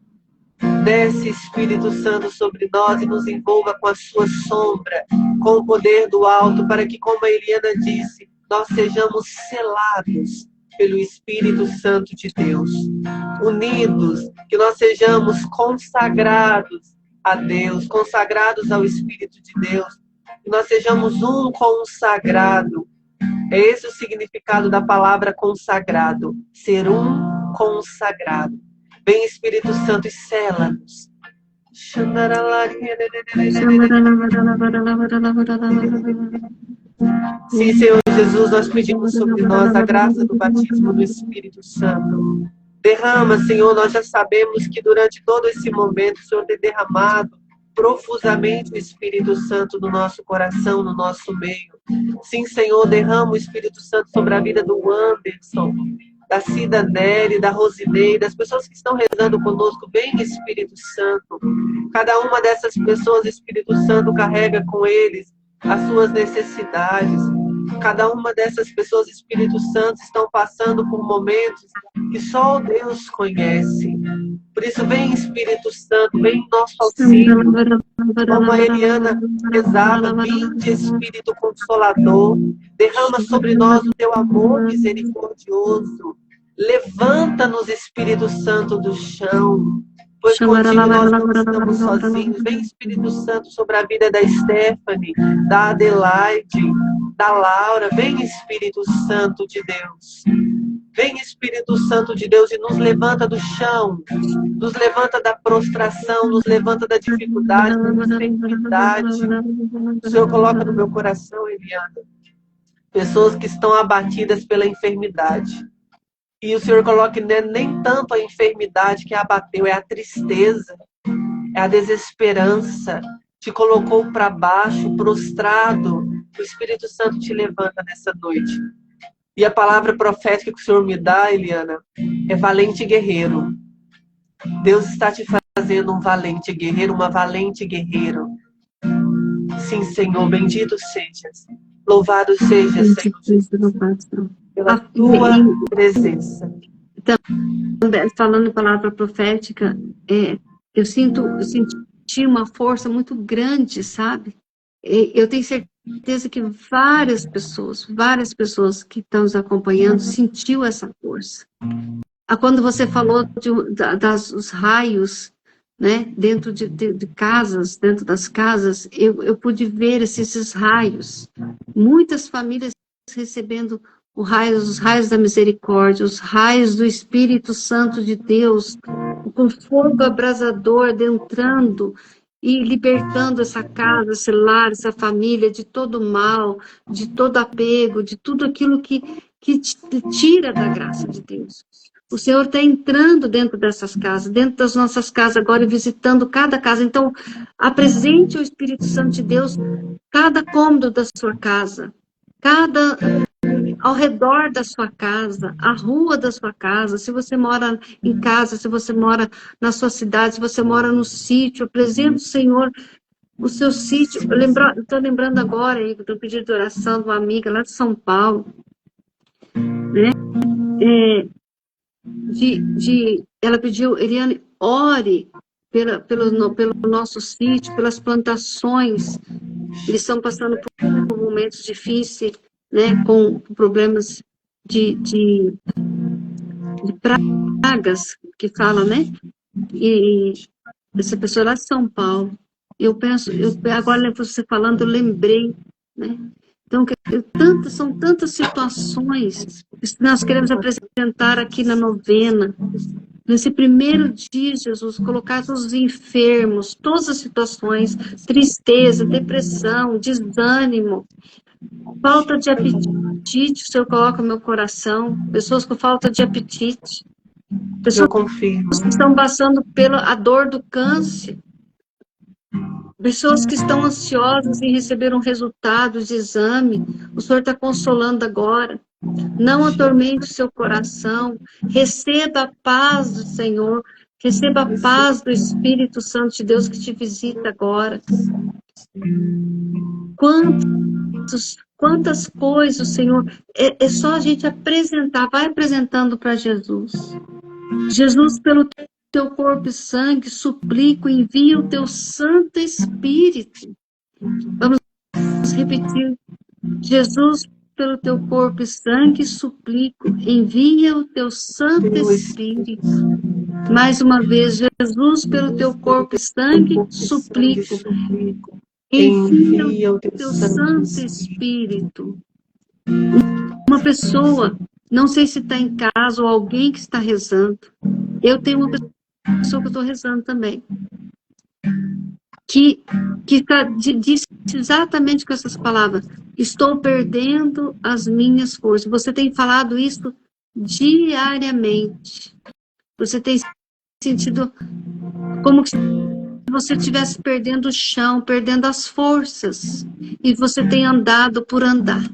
Desce Espírito Santo sobre nós e nos envolva com a sua sombra, com o poder do alto, para que, como a Eliana disse, nós sejamos selados pelo Espírito Santo de Deus, unidos, que nós sejamos consagrados a Deus, consagrados ao Espírito de Deus, que nós sejamos um consagrado. É esse o significado da palavra consagrado, ser um consagrado. Vem Espírito Santo e sela-nos. Sim, Senhor Jesus, nós pedimos sobre nós a graça do batismo do Espírito Santo. Derrama, Senhor, nós já sabemos que durante todo esse momento o Senhor tem derramado profusamente o Espírito Santo no nosso coração, no nosso meio. Sim, Senhor, derrama o Espírito Santo sobre a vida do Anderson, da Cida Nery, da Rosinei, das pessoas que estão rezando conosco. Vem Espírito Santo. Cada uma dessas pessoas, Espírito Santo carrega com eles as suas necessidades. Cada uma dessas pessoas, Espírito Santo, estão passando por momentos que só Deus conhece. Por isso, vem Espírito Santo, vem em nosso auxílio. Como a Eliana rezava, vinde Espírito Consolador, derrama sobre nós o teu amor misericordioso. Levanta-nos, Espírito Santo, do chão, pois contigo nós não estamos sozinhos. Vem Espírito Santo sobre a vida da Stephanie, da Adelaide, da Laura. Vem Espírito Santo de Deus. Vem Espírito Santo de Deus e nos levanta do chão, nos levanta da prostração, nos levanta da dificuldade, da enfermidade. O Senhor coloca no meu coração, Eliana, pessoas que estão abatidas pela enfermidade. E o Senhor coloca que não é nem tanto a enfermidade que a abateu, é a tristeza, é a desesperança. Te colocou para baixo, prostrado. O Espírito Santo te levanta nessa noite. E a palavra profética que o Senhor me dá, Eliana, é valente guerreiro. Deus está te fazendo um valente guerreiro, uma valente guerreiro. Sim, Senhor, bendito sejas. Louvado seja, Senhor Jesus, pela tua presença. Então, falando em palavra profética, eu senti uma força muito grande, sabe? Eu tenho certeza que várias pessoas que estão nos acompanhando sentiu essa força. Quando você falou dos raios, né, dentro de casas, dentro das casas, eu pude ver esses raios. Muitas famílias recebendo os raios da misericórdia, os raios do Espírito Santo de Deus, com fogo abrasador adentrando e libertando essa casa, esse lar, essa família de todo mal, de todo apego, de tudo aquilo que te tira da graça de Deus. O Senhor está entrando dentro dessas casas, dentro das nossas casas agora e visitando cada casa. Então, apresente o Espírito Santo de Deus cada cômodo da sua casa, ao redor da sua casa, a rua da sua casa, se você mora em casa, se você mora na sua cidade, se você mora no sítio, apresente o Senhor o seu sítio. Estou lembrando agora do pedido de oração de uma amiga lá de São Paulo, né? Ela pediu, Eliane, ore pelo nosso sítio, pelas plantações. Eles estão passando por momentos difíceis, né, com problemas de pragas, que falam, né? E essa pessoa lá de São Paulo. Agora você falando, eu lembrei, né? Então, são tantas situações que nós queremos apresentar aqui na novena, nesse primeiro dia, Jesus, colocar os enfermos, todas as situações, tristeza, depressão, desânimo, falta de apetite, o Senhor coloca no meu coração, pessoas com falta de apetite, pessoas Eu confirmo. que estão passando pela dor do câncer, pessoas que estão ansiosas em receber um resultado de exame, o Senhor está consolando agora. Não atormente o seu coração, receba a paz do Senhor, receba a paz do Espírito Santo de Deus que te visita agora. Quantas coisas, Senhor, é só a gente apresentar, vai apresentando para Jesus. Jesus, pelo teu corpo e sangue, suplico, envia o teu Santo Espírito. Vamos repetir. Jesus, pelo teu corpo e sangue, suplico, envia o teu Santo Espírito. Mais uma vez, Jesus, pelo teu corpo e sangue, suplico, envia o teu Santo Espírito. Uma pessoa, não sei se está em casa ou alguém que está rezando, eu tenho uma pessoa que eu estou rezando também, que disse exatamente com essas palavras: estou perdendo as minhas forças. Você tem falado isso diariamente. Você tem sentido como se você estivesse perdendo o chão, perdendo as forças. E você tem andado por andar.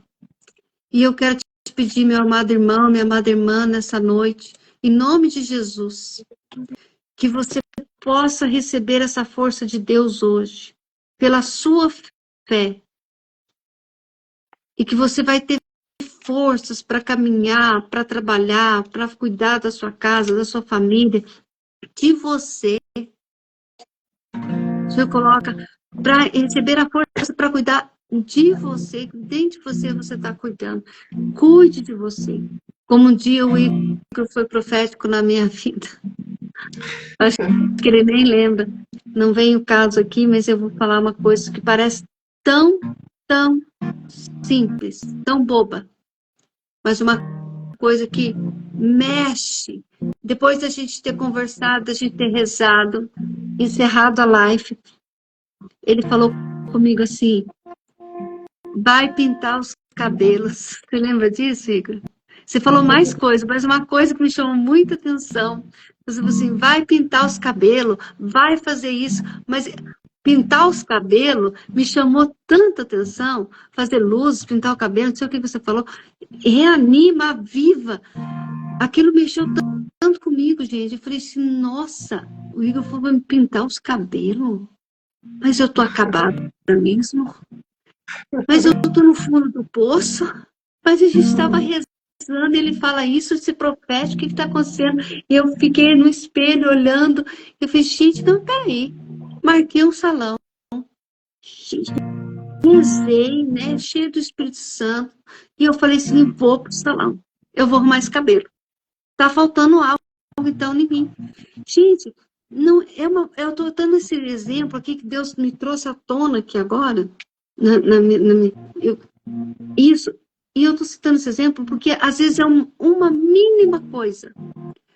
E eu quero te pedir, meu amado irmão, minha amada irmã, nessa noite, em nome de Jesus, que você possa receber essa força de Deus hoje, pela sua fé, e que você vai ter forças para caminhar, para trabalhar, para cuidar da sua casa, da sua família, de você. O Senhor coloca para receber a força para cuidar de você, dentro de você está cuidando. Cuide de você. Como um dia o Igor foi profético na minha vida. Acho que ele nem lembra. Não vem o caso aqui, mas eu vou falar uma coisa que parece tão simples, tão boba. Mas uma coisa que mexe. Depois da gente ter conversado, da gente ter rezado, encerrado a live, ele falou comigo assim: vai pintar os cabelos. Você lembra disso, Igor? Você falou mais coisas, mas uma coisa que me chamou muita atenção. Você falou assim: vai pintar os cabelos, vai fazer isso. Mas pintar os cabelos me chamou tanta atenção. Fazer luzes, pintar o cabelo, não sei o que você falou. Reanima, aviva. Aquilo mexeu tanto comigo, gente. Eu falei assim: nossa, o Igor falou para me pintar os cabelos. Mas eu tô acabada mesmo. Mas eu tô no fundo do poço. Mas a gente estava rezando, ele fala isso, esse profético, o que está acontecendo? E eu fiquei no espelho olhando. Eu falei: gente, não, peraí. Marquei um salão. Rezei, né? Cheio do Espírito Santo. E eu falei assim: vou pro salão. Eu vou arrumar esse cabelo. Tá faltando algo, então, em mim. Gente, não, eu estou dando esse exemplo aqui que Deus me trouxe à tona aqui agora. Isso. E eu estou citando esse exemplo porque, às vezes, é uma mínima coisa.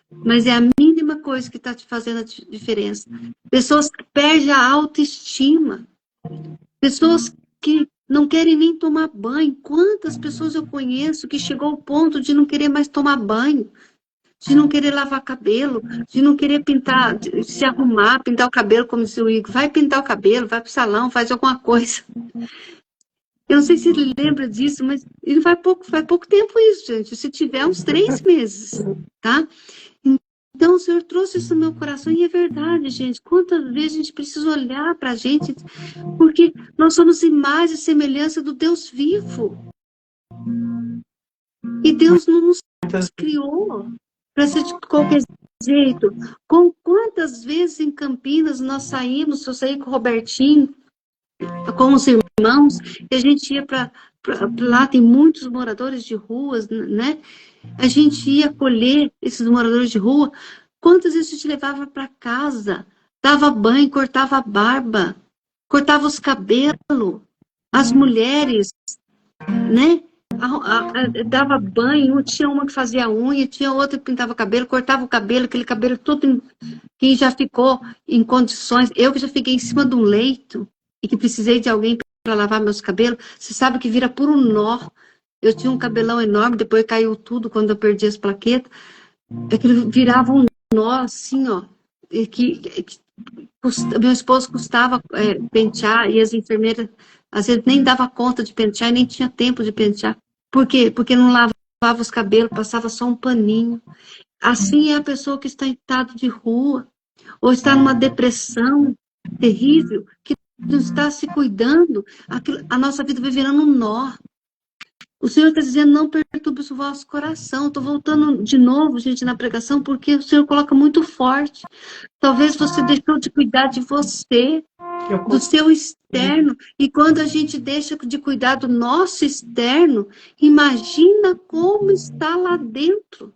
Mas é a mínima coisa que está te fazendo a diferença. Pessoas que perdem a autoestima. Pessoas que não querem nem tomar banho. Quantas pessoas eu conheço que chegou ao ponto de não querer mais tomar banho, de não querer lavar cabelo, de não querer pintar, de se arrumar, pintar o cabelo, como disse o Igor. Vai pintar o cabelo, vai pro salão, faz alguma coisa. Eu não sei se ele lembra disso, mas ele faz pouco tempo isso, gente. Se tiver uns 3 meses, tá? Então, o Senhor trouxe isso no meu coração, e é verdade, gente. Quantas vezes a gente precisa olhar para a gente, porque nós somos imagem e semelhança do Deus vivo. E Deus não nos criou para ser de qualquer jeito. Quantas vezes em Campinas nós saímos, eu saí com o Robertinho, com os irmãos, e a gente ia para lá, tem muitos moradores de ruas, né? A gente ia acolher esses moradores de rua. Quantas vezes a gente levava para casa, dava banho, cortava a barba, cortava os cabelos, as mulheres, né? dava banho, tinha uma que fazia unha, tinha outra que pintava cabelo, cortava o cabelo, aquele cabelo todo que já ficou em condições. Eu que já fiquei em cima de um leito e que precisei de alguém para lavar meus cabelos, você sabe que vira por um nó. Eu tinha um cabelão enorme, depois caiu tudo quando eu perdi as plaquetas. Aquilo virava um nó assim, ó. Meu esposo custava pentear e as enfermeiras às vezes nem dava conta de pentear e nem tinha tempo de pentear. Por quê? Porque não lavava os cabelos, passava só um paninho. Assim é a pessoa que está em estado de rua, ou está numa depressão terrível, que não está se cuidando, a nossa vida vai virando um nó. O Senhor está dizendo, não perturbe o vosso coração. Estou voltando de novo, gente, na pregação, porque o Senhor coloca muito forte. Talvez você deixou de cuidar de você, do seu externo. E quando a gente deixa de cuidar do nosso externo, imagina como está lá dentro.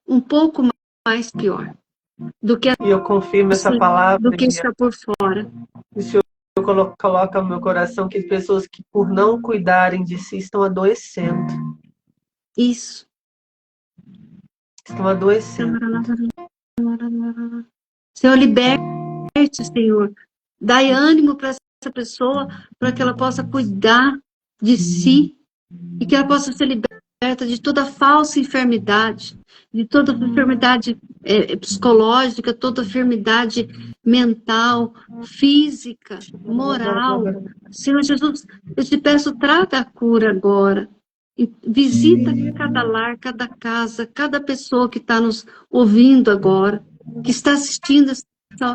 Um pouco mais pior do que, E eu confirmo essa palavra. Do que está por fora. O Senhor coloca no meu coração que pessoas que por não cuidarem de si estão adoecendo. Isso. Estão adoecendo. Senhor, liberte, Senhor. Dai ânimo para essa pessoa, para que ela possa cuidar de si e que ela possa ser liberta de toda falsa enfermidade, de toda enfermidade psicológica, toda enfermidade mental, física, moral. Senhor Jesus, eu te peço, traga a cura agora. Visita cada lar, cada casa, cada pessoa que está nos ouvindo agora, que está assistindo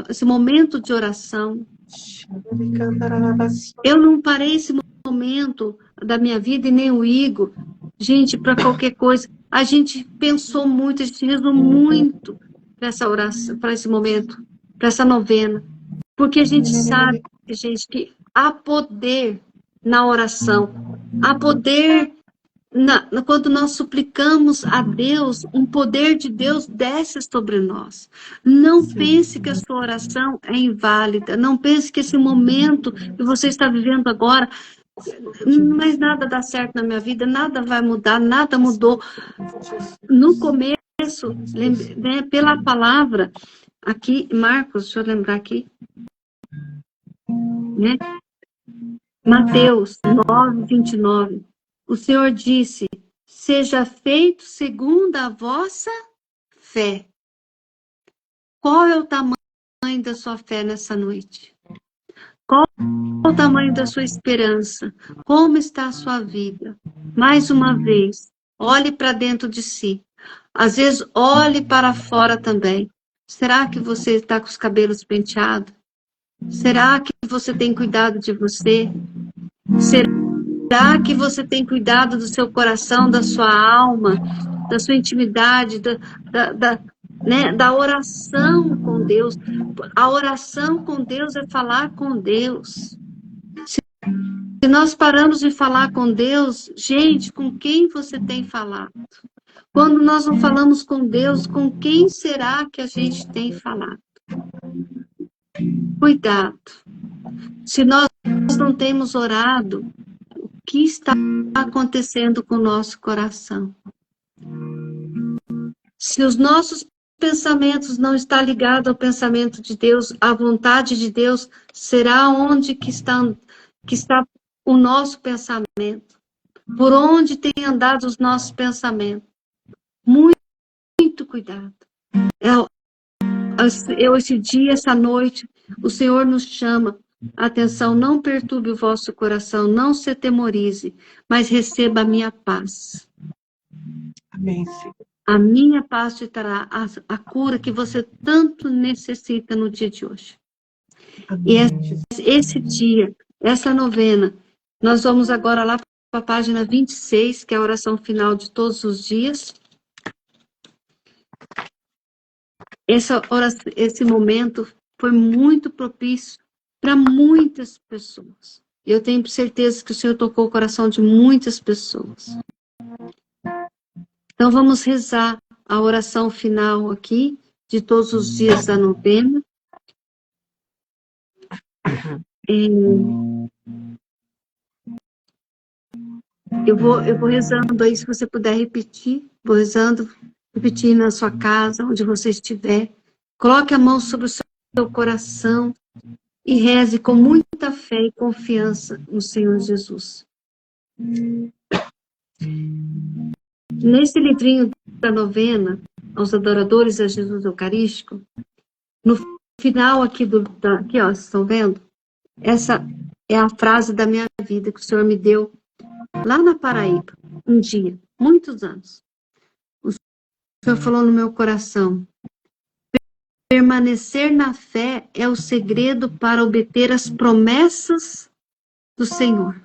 esse momento de oração. Eu não parei esse momento da minha vida e nem o Igor, gente, para qualquer coisa. A gente pensou muito, a gente rezou muito para essa oração, para esse momento, para essa novena, porque a gente sabe, gente, que há poder na oração, há poder quando nós suplicamos a Deus, um poder de Deus desce sobre nós. Não pense que a sua oração é inválida. Não pense que esse momento que você está vivendo agora, mas nada dá certo na minha vida, nada vai mudar, nada mudou. No começo, né, pela palavra, aqui, Marcos, deixa eu lembrar aqui, né? Mateus 9:29. O Senhor disse, seja feito segundo a vossa fé. Qual é o tamanho da sua fé nessa noite? Qual é o tamanho da sua esperança? Como está a sua vida? Mais uma vez, olhe para dentro de si. Às vezes, olhe para fora também. Será que você está com os cabelos penteados? Será que você tem cuidado de você? Será que você tem cuidado do seu coração, da sua alma, da sua intimidade, da oração com Deus? A oração com Deus é falar com Deus. Se nós paramos de falar com Deus, gente, com quem você tem falado? Quando nós não falamos com Deus, com quem será que a gente tem falado? Cuidado. Se nós não temos orado, o que está acontecendo com o nosso coração? Se os nossos pensamentos não estão ligados ao pensamento de Deus, à vontade de Deus, será onde que está o nosso pensamento? Por onde têm andado os nossos pensamentos? Muito cuidado. Esse dia, essa noite, o Senhor nos chama. Atenção, não perturbe o vosso coração, não se atemorize, mas receba a minha paz. Amém, Senhor. A minha paz te trará a cura que você tanto necessita no dia de hoje. Amém. E esse dia, essa novena, nós vamos agora lá para a página 26, que é a oração final de todos os dias. Esse momento foi muito propício para muitas pessoas. Eu tenho certeza que o Senhor tocou o coração de muitas pessoas. Então, vamos rezar a oração final aqui, de todos os dias da novena. Eu vou rezando aí, se você puder repetir. Vou rezando, repetir na sua casa, onde você estiver. Coloque a mão sobre o seu coração e reze com muita fé e confiança no Senhor Jesus. Nesse livrinho da novena, aos adoradores a Jesus Eucarístico, no final aqui, aqui ó, vocês estão vendo? Essa é a frase da minha vida que o Senhor me deu lá na Paraíba, um dia, muitos anos. O Senhor falou no meu coração: permanecer na fé é o segredo para obter as promessas do Senhor.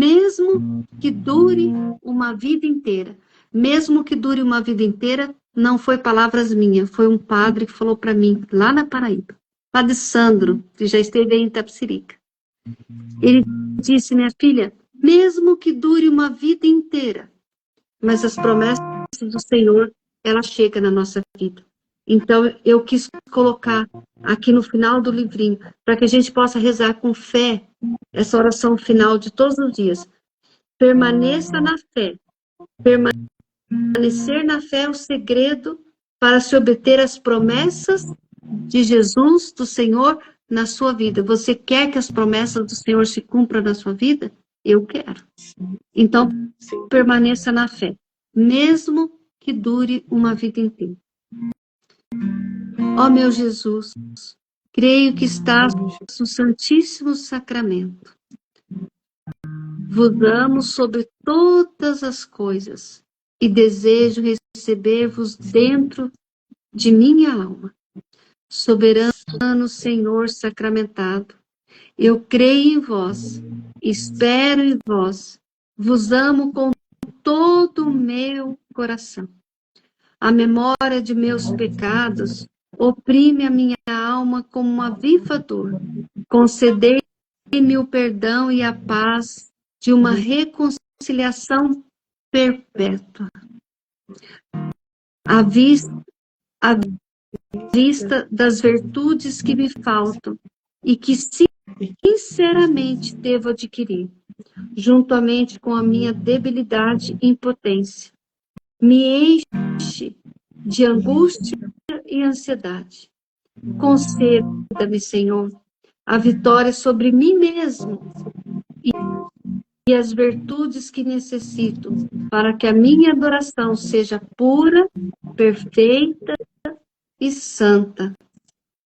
Mesmo que dure uma vida inteira. Mesmo que dure uma vida inteira, não foi palavras minhas, foi um padre que falou para mim, lá na Paraíba. Padre Sandro, que já esteve aí em Itapecerica. Ele disse: minha filha, mesmo que dure uma vida inteira, mas as promessas do Senhor, ela chega na nossa vida. Então, eu quis colocar aqui no final do livrinho, para que a gente possa rezar com fé essa oração final de todos os dias. Permaneça na fé. Permanecer na fé é o segredo para se obter as promessas de Jesus, do Senhor, na sua vida. Você quer que as promessas do Senhor se cumpram na sua vida? Eu quero. Então, permaneça na fé, mesmo que dure uma vida inteira. Ó meu Jesus, creio que estás no Santíssimo Sacramento. Vos amo sobre todas as coisas e desejo receber-vos dentro de minha alma. Soberano Senhor sacramentado, eu creio em vós, espero em vós, vos amo com todo o meu coração. A memória de meus pecados oprime a minha alma como uma viva dor. Concedei-me o perdão e a paz de uma reconciliação perpétua. À vista das virtudes que me faltam e que sinceramente devo adquirir, juntamente com a minha debilidade e impotência. Me enche de angústia e ansiedade. Conceda-me, Senhor, a vitória sobre mim mesmo e as virtudes que necessito para que a minha adoração seja pura, perfeita e santa.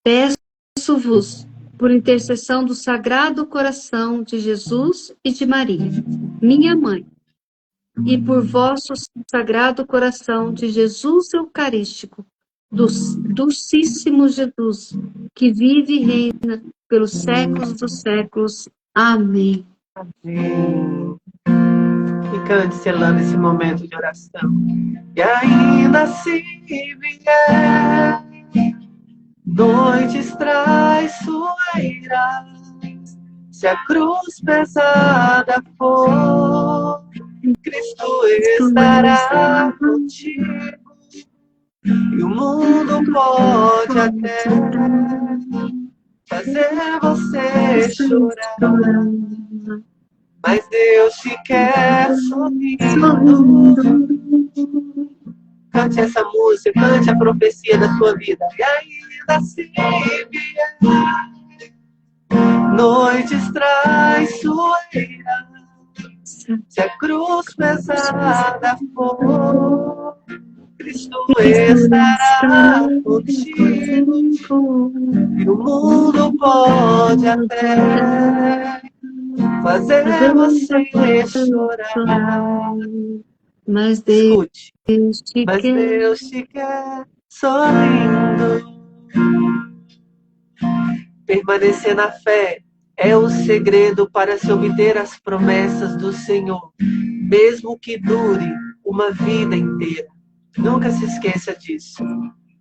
Peço-vos, por intercessão do Sagrado Coração de Jesus e de Maria, minha mãe, e por vosso Sagrado Coração de Jesus Eucarístico, do Dulcíssimo Jesus, que vive e reina pelos séculos dos séculos. Amém. Amém. E cante selando esse momento de oração. E ainda se vier noites traiçoeiras, se a cruz pesada for, Cristo estará contigo, e o mundo pode até fazer você chorar, mas Deus te quer sorrindo. Cante essa música, cante a profecia da sua vida. E ainda se vier noites traiçoeiras, se a cruz pesada for, Cristo estará contigo, e o mundo pode até fazer você chorar, mas Deus te quer sorrindo. Permanecer na fé é o segredo para se obter as promessas do Senhor, mesmo que dure uma vida inteira. Nunca se esqueça disso.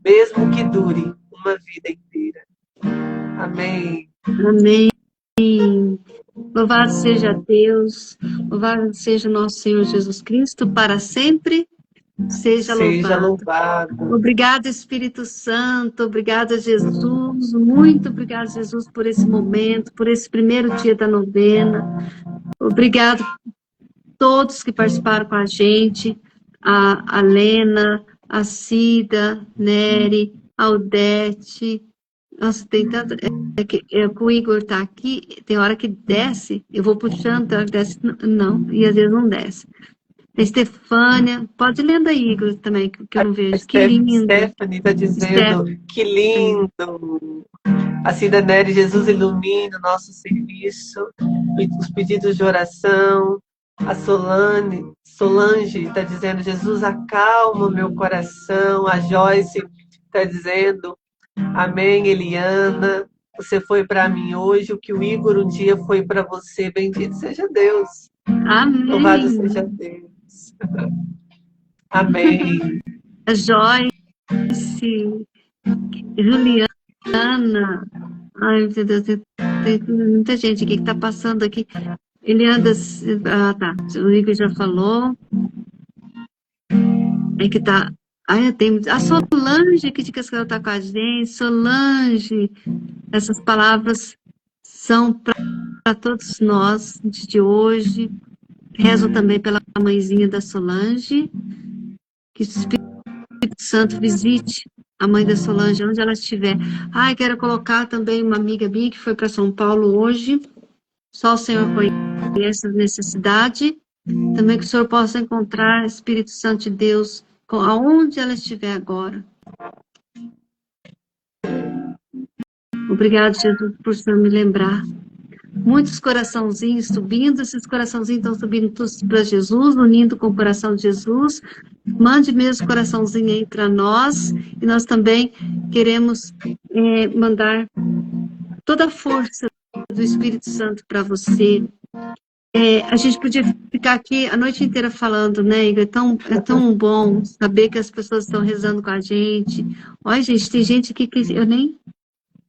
Mesmo que dure uma vida inteira. Amém. Amém. Louvado seja Deus, louvado seja nosso Senhor Jesus Cristo, para sempre seja louvado. Obrigada, Espírito Santo, obrigada, Jesus, muito obrigada, Jesus, por esse momento, por esse primeiro dia da novena. Obrigado a todos que participaram com a gente, a Lena, a Cida, Nery, a Odete. Nossa, tem tanto... que o Igor tá aqui, tem hora que desce, eu vou puxando, tem hora que desce, não, e às vezes não desce. A Estefânia, pode ler daí, Igor, também, que eu não A vejo. Que lindo. Stephanie está dizendo que lindo. A Cida Nery, Jesus ilumina o nosso serviço, os pedidos de oração. A Solange está dizendo, Jesus acalma o meu coração. A Joyce está dizendo, amém, Eliana. Você foi para mim hoje o que o Igor um dia foi para você. Bendito seja Deus. Amém. Louvado seja Deus. Amém. A Joyce, Juliana. Ai, meu Deus, tem muita gente aqui que está passando aqui. Eliana, tá, o Igor já falou. É que tá. Ai, tem a Solange que diz que ela está com a gente. Solange, essas palavras são para todos nós de hoje. Rezo também pela mãezinha da Solange, que o Espírito Santo visite a mãe da Solange, onde ela estiver. Ai, quero colocar também uma amiga minha que foi para São Paulo hoje. Só o Senhor conhece a necessidade. Também que o Senhor possa encontrar Espírito Santo de Deus aonde ela estiver agora. Obrigado, Jesus, por o Senhor me lembrar. Muitos coraçãozinhos subindo, esses coraçãozinhos estão subindo todos para Jesus, unindo com o coração de Jesus. Mande mesmo coraçãozinho aí para nós, e nós também queremos mandar toda a força do Espírito Santo para você. A gente podia ficar aqui a noite inteira falando, né, Igor? É tão bom saber que as pessoas estão rezando com a gente. Olha, gente, tem gente aqui que eu nem...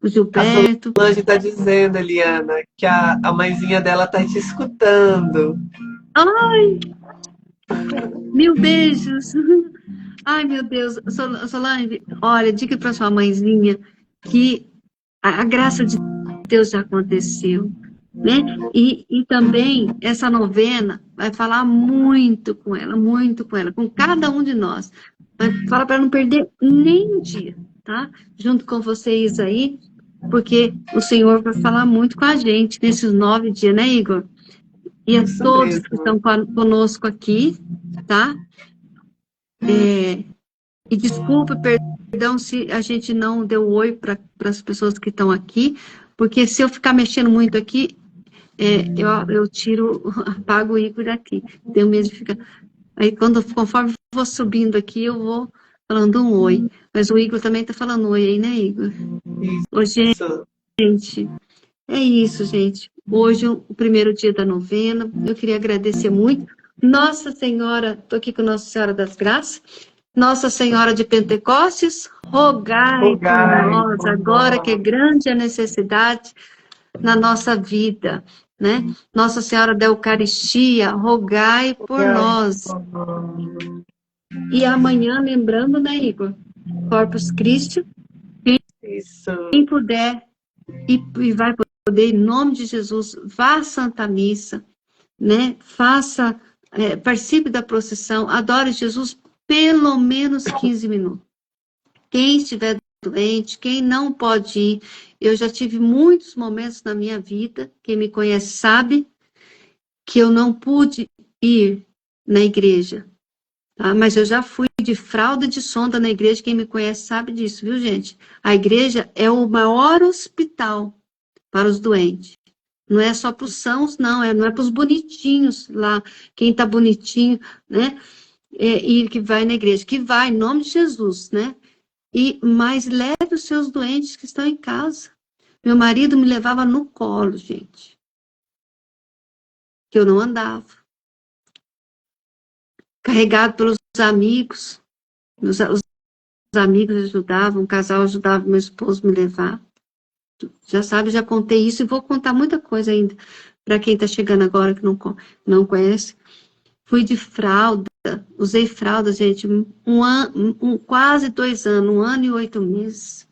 O Gilberto. A Solange está dizendo, Eliana, que a mãezinha dela está te escutando. Ai! Mil beijos! Ai, meu Deus. Solange, olha, diga para sua mãezinha que a graça de Deus já aconteceu, né? E também essa novena vai falar muito com ela, com cada um de nós. Vai falar para não perder nem um dia, tá? Junto com vocês aí, porque o Senhor vai falar muito com a gente nesses 9 dias, né, Igor? E a todos mesmo que estão conosco aqui, tá? E desculpa, perdão se a gente não deu oi para as pessoas que estão aqui, porque se eu ficar mexendo muito aqui, eu apago o Igor daqui. Tenho medo de ficar... Aí, conforme eu vou subindo aqui, eu vou falando um oi. Mas o Igor também está falando oi aí, né, Igor? Hoje, gente, é isso, gente. Hoje, o primeiro dia da novena, eu queria agradecer muito. Nossa Senhora, estou aqui com Nossa Senhora das Graças. Nossa Senhora de Pentecostes, rogai por nós, agora que é grande a necessidade na nossa vida, né? Nossa Senhora da Eucaristia, rogai por nós. E amanhã, lembrando, né, Igor? Corpus Christi, quem puder e vai poder, em nome de Jesus, vá à Santa Missa, né? Faça, participe da procissão, adore Jesus pelo menos 15 minutos. Quem estiver doente, quem não pode ir, eu já tive muitos momentos na minha vida, quem me conhece sabe, que eu não pude ir na igreja, tá? Mas eu já fui de fralda de sonda na igreja, quem me conhece sabe disso, viu, gente? A igreja é o maior hospital para os doentes. Não é só para os sãos, não é para os bonitinhos lá, quem está bonitinho, né? E que vai na igreja, que vai em nome de Jesus, né? Mas leve os seus doentes que estão em casa. Meu marido me levava no colo, gente. Que eu não andava. Carregado pelos amigos. Os amigos ajudavam, o casal ajudava meu esposo a me levar. Já sabe, já contei isso e vou contar muita coisa ainda para quem está chegando agora que não conhece. Fui de fralda, usei fralda, gente, quase 2 anos, 1 ano e 8 meses.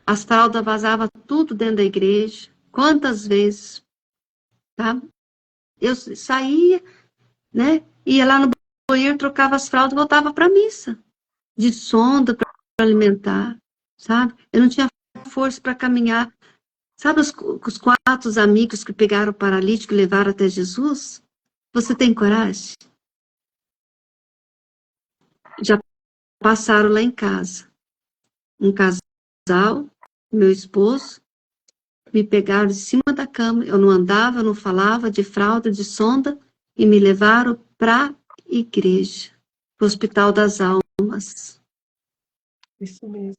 As fraldas vazavam tudo dentro da igreja. Quantas vezes, tá? Eu saía, né? Ia lá no banheiro, trocava as fraldas, voltava para a missa. De sonda para alimentar, sabe? Eu não tinha força para caminhar. Sabe os 4 amigos que pegaram o paralítico e levaram até Jesus? Você tem coragem? Já passaram lá em casa. Um casal, meu esposo, me pegaram de cima da cama. Eu não andava, eu não falava, de fralda, de sonda, e me levaram para a igreja, para o Hospital das Almas. Isso mesmo.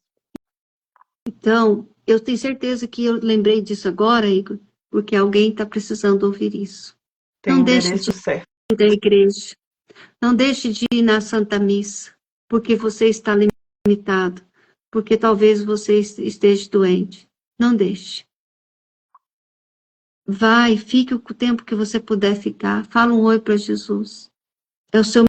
Então, eu tenho certeza que eu lembrei disso agora, Igor, porque alguém está precisando ouvir isso. Tem Não deixe endereço de certo. ir à igreja. Não deixe de ir na Santa Missa, porque você está limitado, porque talvez você esteja doente. Não deixe. Vai, fique o tempo que você puder ficar. Fala um oi para Jesus. É o seu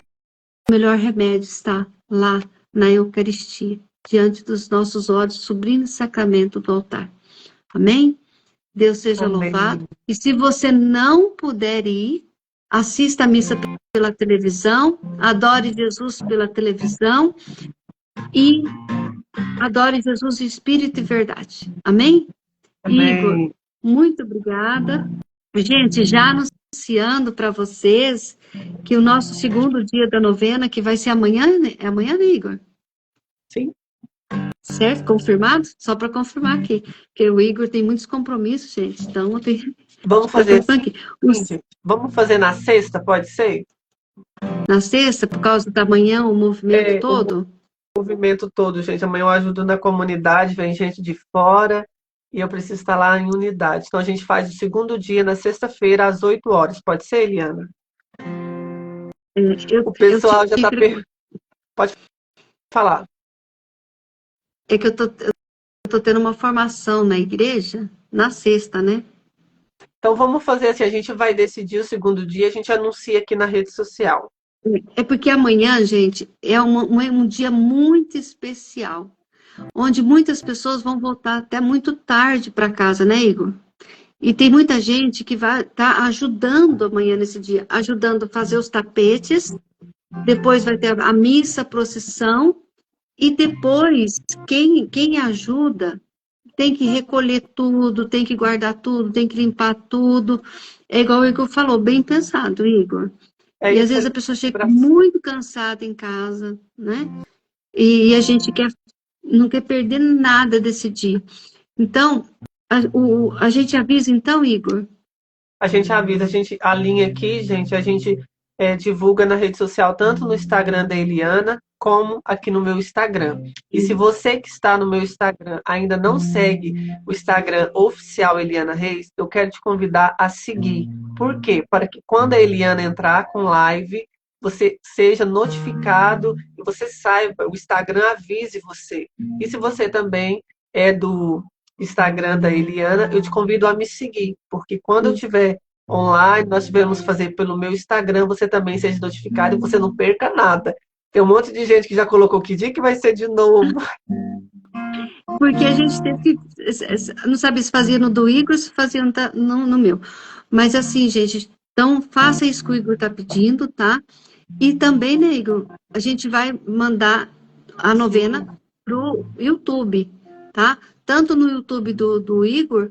melhor remédio, está lá na Eucaristia, diante dos nossos olhos, sublime sacramento do altar. Amém? Deus seja Amém. louvado. E se você não puder ir, assista a missa pela televisão, adore Jesus pela televisão e adore Jesus em espírito e verdade. Amém? Amém. Igor, muito obrigada. Gente, já anunciando para vocês que o nosso segundo dia da novena, que vai ser amanhã, é amanhã, né, Igor? Sim. Certo? Confirmado? Só para confirmar aqui, que o Igor tem muitos compromissos, gente. Então, eu tenho... Vamos fazer aqui. Vamos fazer na sexta, pode ser? Na sexta, por causa da manhã, o movimento todo? O movimento todo, gente. Amanhã eu ajudo na comunidade, vem gente de fora e eu preciso estar lá em unidade. Então a gente faz o segundo dia na sexta-feira, às 8 horas. Pode ser, Eliana? O pessoal já está Pode falar. É que eu tô tendo uma formação na igreja na sexta, né? Então vamos fazer assim, a gente vai decidir o segundo dia, a gente anuncia aqui na rede social. É porque amanhã, gente, é um dia muito especial, onde muitas pessoas vão voltar até muito tarde para casa, né, Igor? E tem muita gente que vai estar ajudando amanhã nesse dia, ajudando a fazer os tapetes, depois vai ter a missa, a procissão, e depois, quem ajuda tem que recolher tudo, tem que guardar tudo, tem que limpar tudo. É igual o Igor falou, bem pensado, Igor. E às vezes a pessoa chega muito cansada em casa, né? E a gente não quer perder nada desse dia. Então, a gente avisa então, Igor? A gente avisa, a gente alinha aqui, gente, a gente divulga na rede social, tanto no Instagram da Eliana, como aqui no meu Instagram. E se você que está no meu Instagram ainda não segue o Instagram oficial Eliana Reis, eu quero te convidar a seguir. Por quê? Para que quando a Eliana entrar com live, você seja notificado e você saiba, o Instagram avise você. E se você também é do Instagram da Eliana, eu te convido a me seguir, porque quando eu tiver online, nós tivemos fazer pelo meu Instagram, você também seja notificado e você não perca nada. Tem um monte de gente que já colocou que dia que vai ser de novo. Porque a gente teve que, não sabe se fazia no do Igor, se fazia no meu. Mas assim, gente, então faça isso que o Igor está pedindo, tá? E também, né, Igor, a gente vai mandar a novena pro YouTube, tá? Tanto no YouTube do Igor,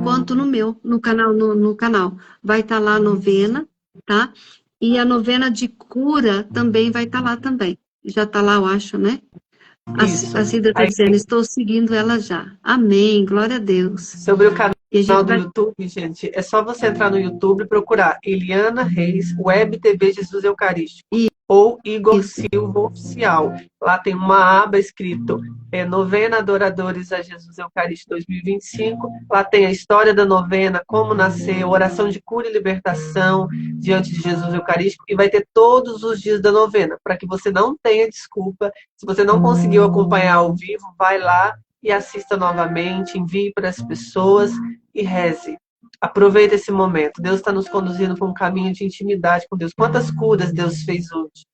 quanto no meu, no canal. Vai estar lá a novena, tá? E a novena de cura também vai estar lá também. Já está lá, eu acho, né? A Cida está dizendo, estou seguindo ela já. Amém, glória a Deus. Sobre o canal do YouTube, gente, é só você entrar no YouTube e procurar Eliana Reis, Web TV Jesus Eucarístico. Ou Igor Silva Oficial. Lá tem uma aba escrito Novena Adoradores a Jesus Eucarístico 2025. Lá tem a história da novena, como nasceu, oração de cura e libertação diante de Jesus Eucarístico. E vai ter todos os dias da novena, para que você não tenha desculpa. Se você não conseguiu acompanhar ao vivo, vai lá e assista novamente, envie para as pessoas e reze. Aproveita esse momento. Deus está nos conduzindo para um caminho de intimidade com Deus. Quantas curas Deus fez hoje?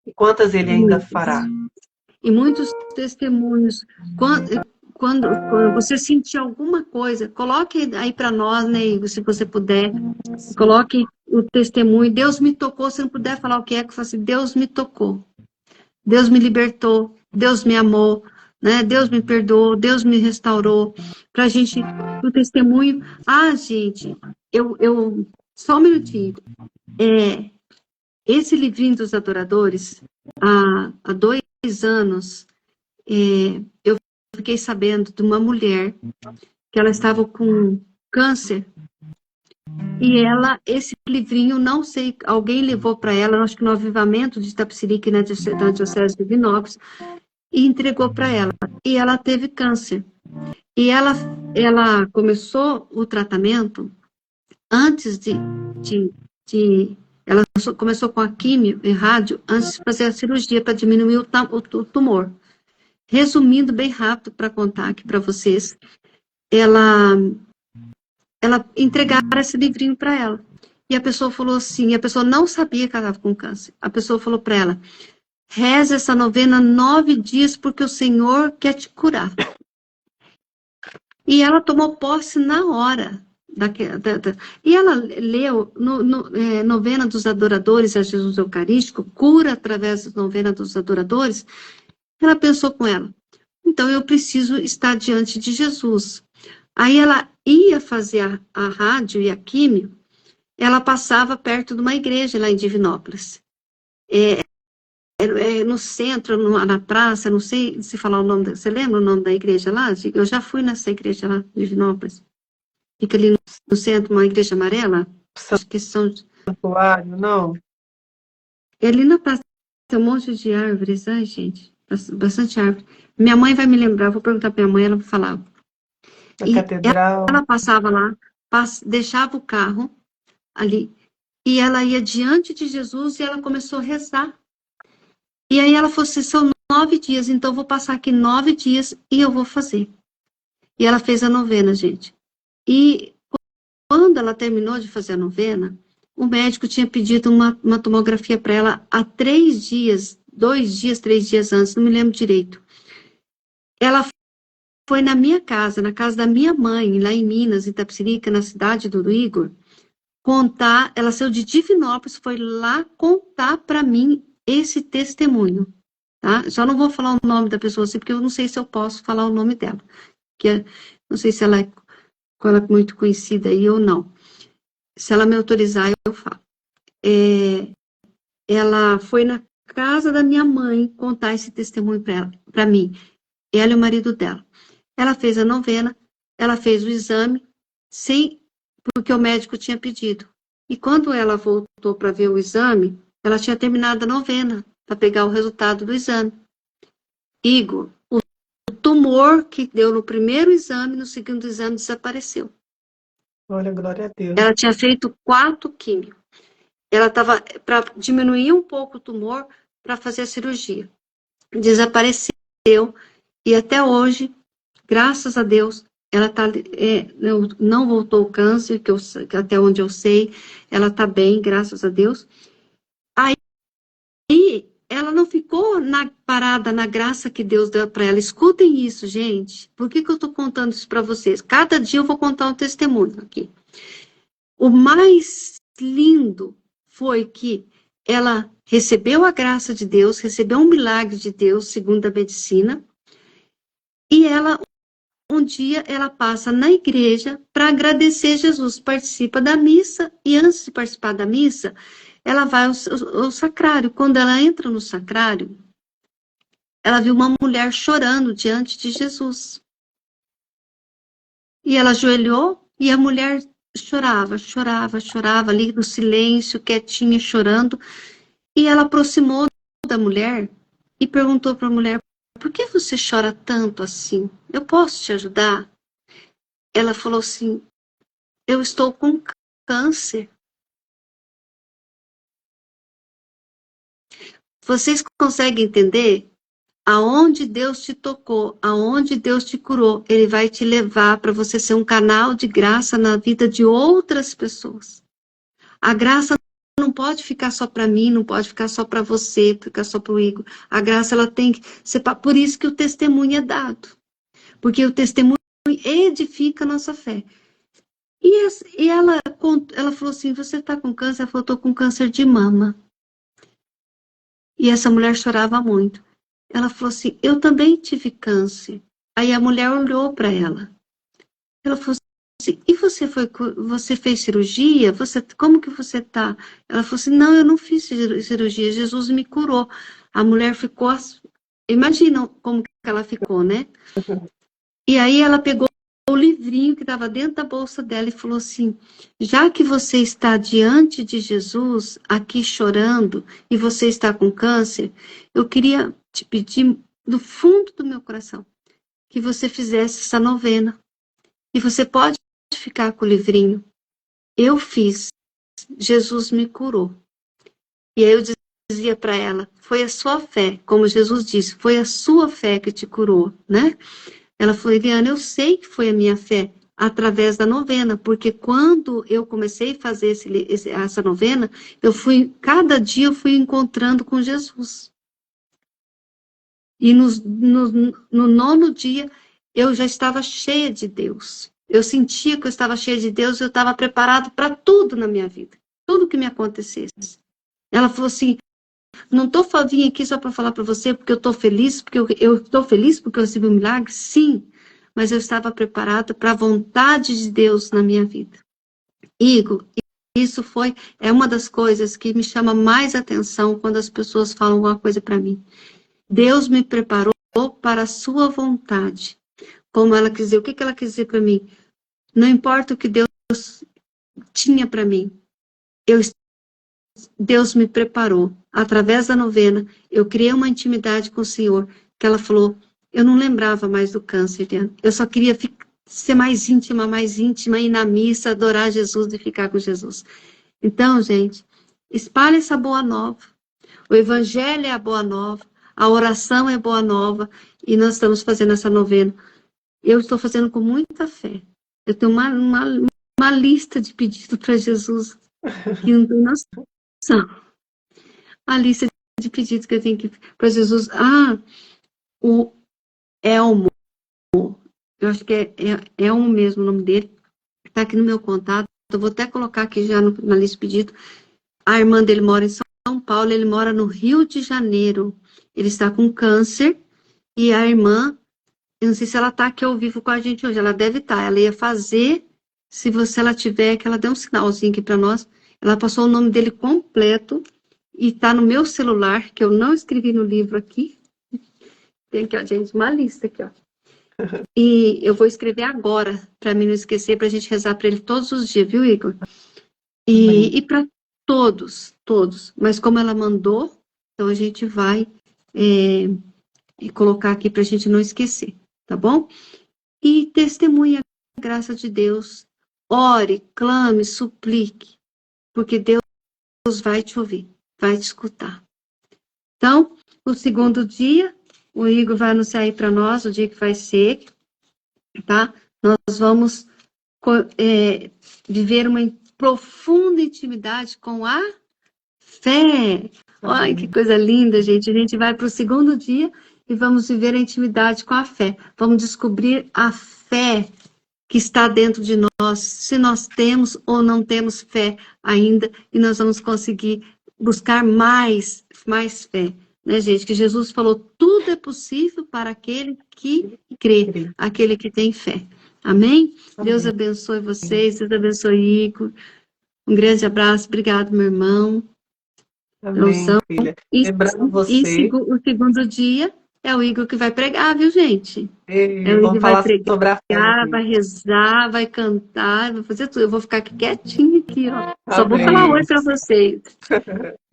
E quantas Ele ainda fará? E muitos testemunhos. Quando você sentir alguma coisa, coloque aí para nós, né, Igor, se você puder. Coloque o testemunho, Deus me tocou, se não puder falar o que é, que eu falo assim, Deus me tocou, Deus me libertou, Deus me amou, né? Deus me perdoou, Deus me restaurou, pra gente, o testemunho, gente, só um minutinho, esse livrinho dos adoradores, há 2 anos, eu fiquei sabendo de uma mulher que ela estava com câncer e esse livrinho, não sei, alguém levou para ela, acho que no Avivamento de Itapecerica, na Diocese de Vinópolis, e entregou para ela. E ela teve câncer. E ela começou o tratamento antes ela começou com a químio e rádio antes de fazer a cirurgia para diminuir o tumor. Resumindo bem rápido para contar aqui para vocês, ela entregaram esse livrinho para ela. E a pessoa falou assim, a pessoa não sabia que ela estava com câncer. A pessoa falou para ela, reza essa novena 9 dias porque o Senhor quer te curar. E ela tomou posse na hora. E ela leu Novena dos Adoradores a Jesus Eucarístico, cura através da Novena dos Adoradores. Ela pensou com ela, então eu preciso estar diante de Jesus. Aí ela ia fazer a rádio e a químio, ela passava perto de uma igreja lá em Divinópolis. No centro, na praça, não sei se falar o nome, você lembra o nome da igreja lá? Eu já fui nessa igreja lá, em Divinópolis. Fica ali no centro, uma igreja amarela. Acho que são... Santuário, não? Ali na praça tem um monte de árvores, gente, bastante árvore. Minha mãe vai me lembrar, vou perguntar para minha mãe, ela vai falar. A catedral. Ela passava lá, deixava o carro ali, e ela ia diante de Jesus e ela começou a rezar. E aí ela falou assim, são 9 dias, então eu vou passar aqui 9 dias e eu vou fazer. E ela fez a novena, gente. E quando ela terminou de fazer a novena, o médico tinha pedido uma tomografia para ela há 3 dias, 2 dias, 3 dias antes, não me lembro direito. Ela foi na minha casa, na casa da minha mãe, lá em Minas, em Itapecerica, na cidade do Igor, contar, ela saiu de Divinópolis, foi lá contar para mim esse testemunho, tá? Só não vou falar o nome da pessoa assim, porque eu não sei se eu posso falar o nome dela, não sei se ela é muito conhecida aí ou não. Se ela me autorizar, eu falo. Ela foi na casa da minha mãe contar esse testemunho para mim, ela e o marido dela. Ela fez a novena, ela fez o exame, porque o médico tinha pedido. E quando ela voltou para ver o exame, ela tinha terminado a novena, para pegar o resultado do exame. Igor, o tumor que deu no primeiro exame, no segundo exame desapareceu. Olha, glória a Deus. Ela tinha feito 4 químios. Ela estava para diminuir um pouco o tumor para fazer a cirurgia. Desapareceu e até hoje, graças a Deus, ela não voltou o câncer, até onde eu sei, ela está bem, graças a Deus. Aí ela não ficou parada na graça que Deus deu para ela. Escutem isso, gente. Por que eu estou contando isso para vocês? Cada dia eu vou contar um testemunho aqui. O mais lindo foi que ela recebeu a graça de Deus, recebeu um milagre de Deus, segundo a medicina, e um dia ela passa na igreja para agradecer Jesus, participa da missa, e antes de participar da missa, ela vai ao sacrário. Quando ela entra no sacrário, ela viu uma mulher chorando diante de Jesus. E ela ajoelhou e a mulher chorava ali no silêncio, quietinha, chorando. E ela aproximou da mulher e perguntou para a mulher, por que você chora tanto assim? Eu posso te ajudar? Ela falou assim, eu estou com câncer. Vocês conseguem entender? Aonde Deus te tocou, aonde Deus te curou, Ele vai te levar para você ser um canal de graça na vida de outras pessoas. A graça não pode ficar só para mim, não pode ficar só para você, ficar só para o Igor. A graça, ela tem que ser... Por isso que o testemunho é dado. Porque o testemunho edifica a nossa fé. E ela falou assim, você está com câncer? Ela falou, estou com câncer de mama. E essa mulher chorava muito. Ela falou assim, eu também tive câncer. Aí a mulher olhou para ela. Ela falou assim, e você fez cirurgia? Como que você tá? Ela falou assim, não, eu não fiz cirurgia, Jesus me curou. A mulher ficou, imagina como que ela ficou, né? E aí ela pegou o livrinho que estava dentro da bolsa dela e falou assim, já que você está diante de Jesus, aqui chorando, e você está com câncer, eu queria te pedir, do fundo do meu coração, que você fizesse essa novena. E você pode ficar com o livrinho. Eu fiz, Jesus me curou. E aí eu dizia para ela, foi a sua fé, como Jesus disse, foi a sua fé que te curou, né? Ela falou, Eliana, eu sei que foi a minha fé através da novena, porque quando eu comecei a fazer essa novena, cada dia eu fui encontrando com Jesus. E no 9º dia, eu já estava cheia de Deus. Eu sentia que eu estava cheia de Deus, eu estava preparado para tudo na minha vida, tudo que me acontecesse. Ela falou assim, não estou vindo aqui só para falar para você porque eu estou feliz, porque eu estou feliz porque eu recebi um milagre, sim, mas eu estava preparada para a vontade de Deus na minha vida. Igor, isso é uma das coisas que me chama mais atenção quando as pessoas falam alguma coisa para mim. Deus me preparou para a sua vontade. Como ela quis dizer, o que ela quis dizer para mim? Não importa o que Deus tinha para mim, Deus me preparou. Através da novena, eu criei uma intimidade com o Senhor, que ela falou, eu não lembrava mais do câncer, Diana. Eu só queria ser mais íntima, ir na missa, adorar Jesus e ficar com Jesus. Então, gente, espalhe essa boa nova. O evangelho é a boa nova, a oração é boa nova, e nós estamos fazendo essa novena. Eu estou fazendo com muita fé. Eu tenho uma lista de pedidos para Jesus, que não tem noção. A lista de pedidos que eu tenho para Jesus. O Elmo, eu acho que é Elmo mesmo o nome dele, está aqui no meu contato. Eu vou até colocar aqui já na lista de pedidos. A irmã dele mora em São Paulo, ele mora no Rio de Janeiro. Ele está com câncer e a irmã, eu não sei se ela está aqui ao vivo com a gente hoje, ela deve estar. Ela ia fazer, se ela tiver, que ela dê um sinalzinho aqui para nós. Ela passou o nome dele completo e está no meu celular, que eu não escrevi no livro aqui. Tem aqui, ó, gente, uma lista aqui, ó. E eu vou escrever agora, para mim não esquecer, para a gente rezar para ele todos os dias, viu, Igor? E para todos. Mas como ela mandou, então a gente vai colocar aqui para a gente não esquecer, tá bom? E testemunha a graça de Deus. Ore, clame, suplique, porque Deus vai te ouvir, vai te escutar. Então, o 2º dia, o Igor vai anunciar aí para nós o dia que vai ser, tá? Nós vamos viver uma profunda intimidade com a fé. Olha que coisa linda, gente. A gente vai para o 2º dia e vamos viver a intimidade com a fé. Vamos descobrir a fé que está dentro de nós, se nós temos ou não temos fé ainda, e nós vamos conseguir buscar mais fé. Né, gente? Que Jesus falou, tudo é possível para aquele que crê, aquele que tem fé. Amém? Deus abençoe vocês, Deus abençoe Igor. Um grande abraço, obrigado, meu irmão. Amém, filha. Lembrando você... E o 2º dia é o Igor que vai pregar, viu, gente? É o Igor que vai pregar, sobre a fé, vai rezar, vai cantar, vai fazer tudo. Eu vou ficar aqui quietinho aqui, ó. Só vou Amém. falar oi para vocês.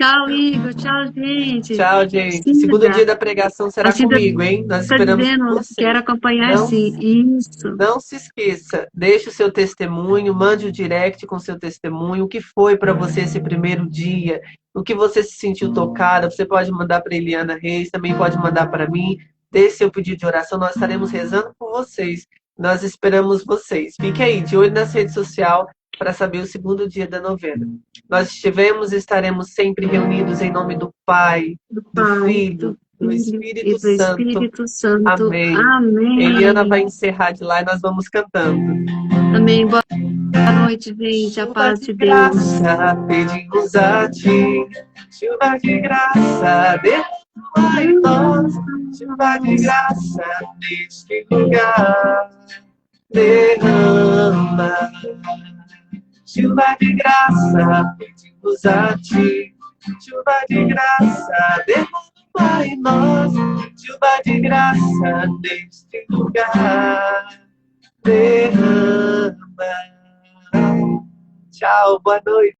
Tchau, Igor. Tchau, gente. Tchau, gente. 2º dia da pregação será comigo, hein? Nós esperamos você. Quero acompanhar, sim. Isso. Não se esqueça. Deixe o seu testemunho, mande o direct com seu testemunho. O que foi para você esse primeiro dia? O que você se sentiu tocada? Você pode mandar para Eliana Reis, também pode mandar para mim. Deixe seu pedido de oração. Nós estaremos rezando por vocês. Nós esperamos vocês. Fique aí, de olho nas redes sociais, para saber o 2º dia da novena. Nós estivemos e estaremos sempre reunidos em nome do Pai, do Filho, do Espírito Santo. Amém. Eliana vai encerrar de lá e nós vamos cantando. Amém. Boa Boa noite, gente. A Chuva paz de de Deus. graça, pedimos a ti. Chuva de graça, derrama em nós. Chuva de graça, neste lugar. Derrama. Chuva de graça, pedimos a ti. Chuva de graça, derrama em nós. Chuva de graça, neste lugar. Derrama. Tchau, boa noite.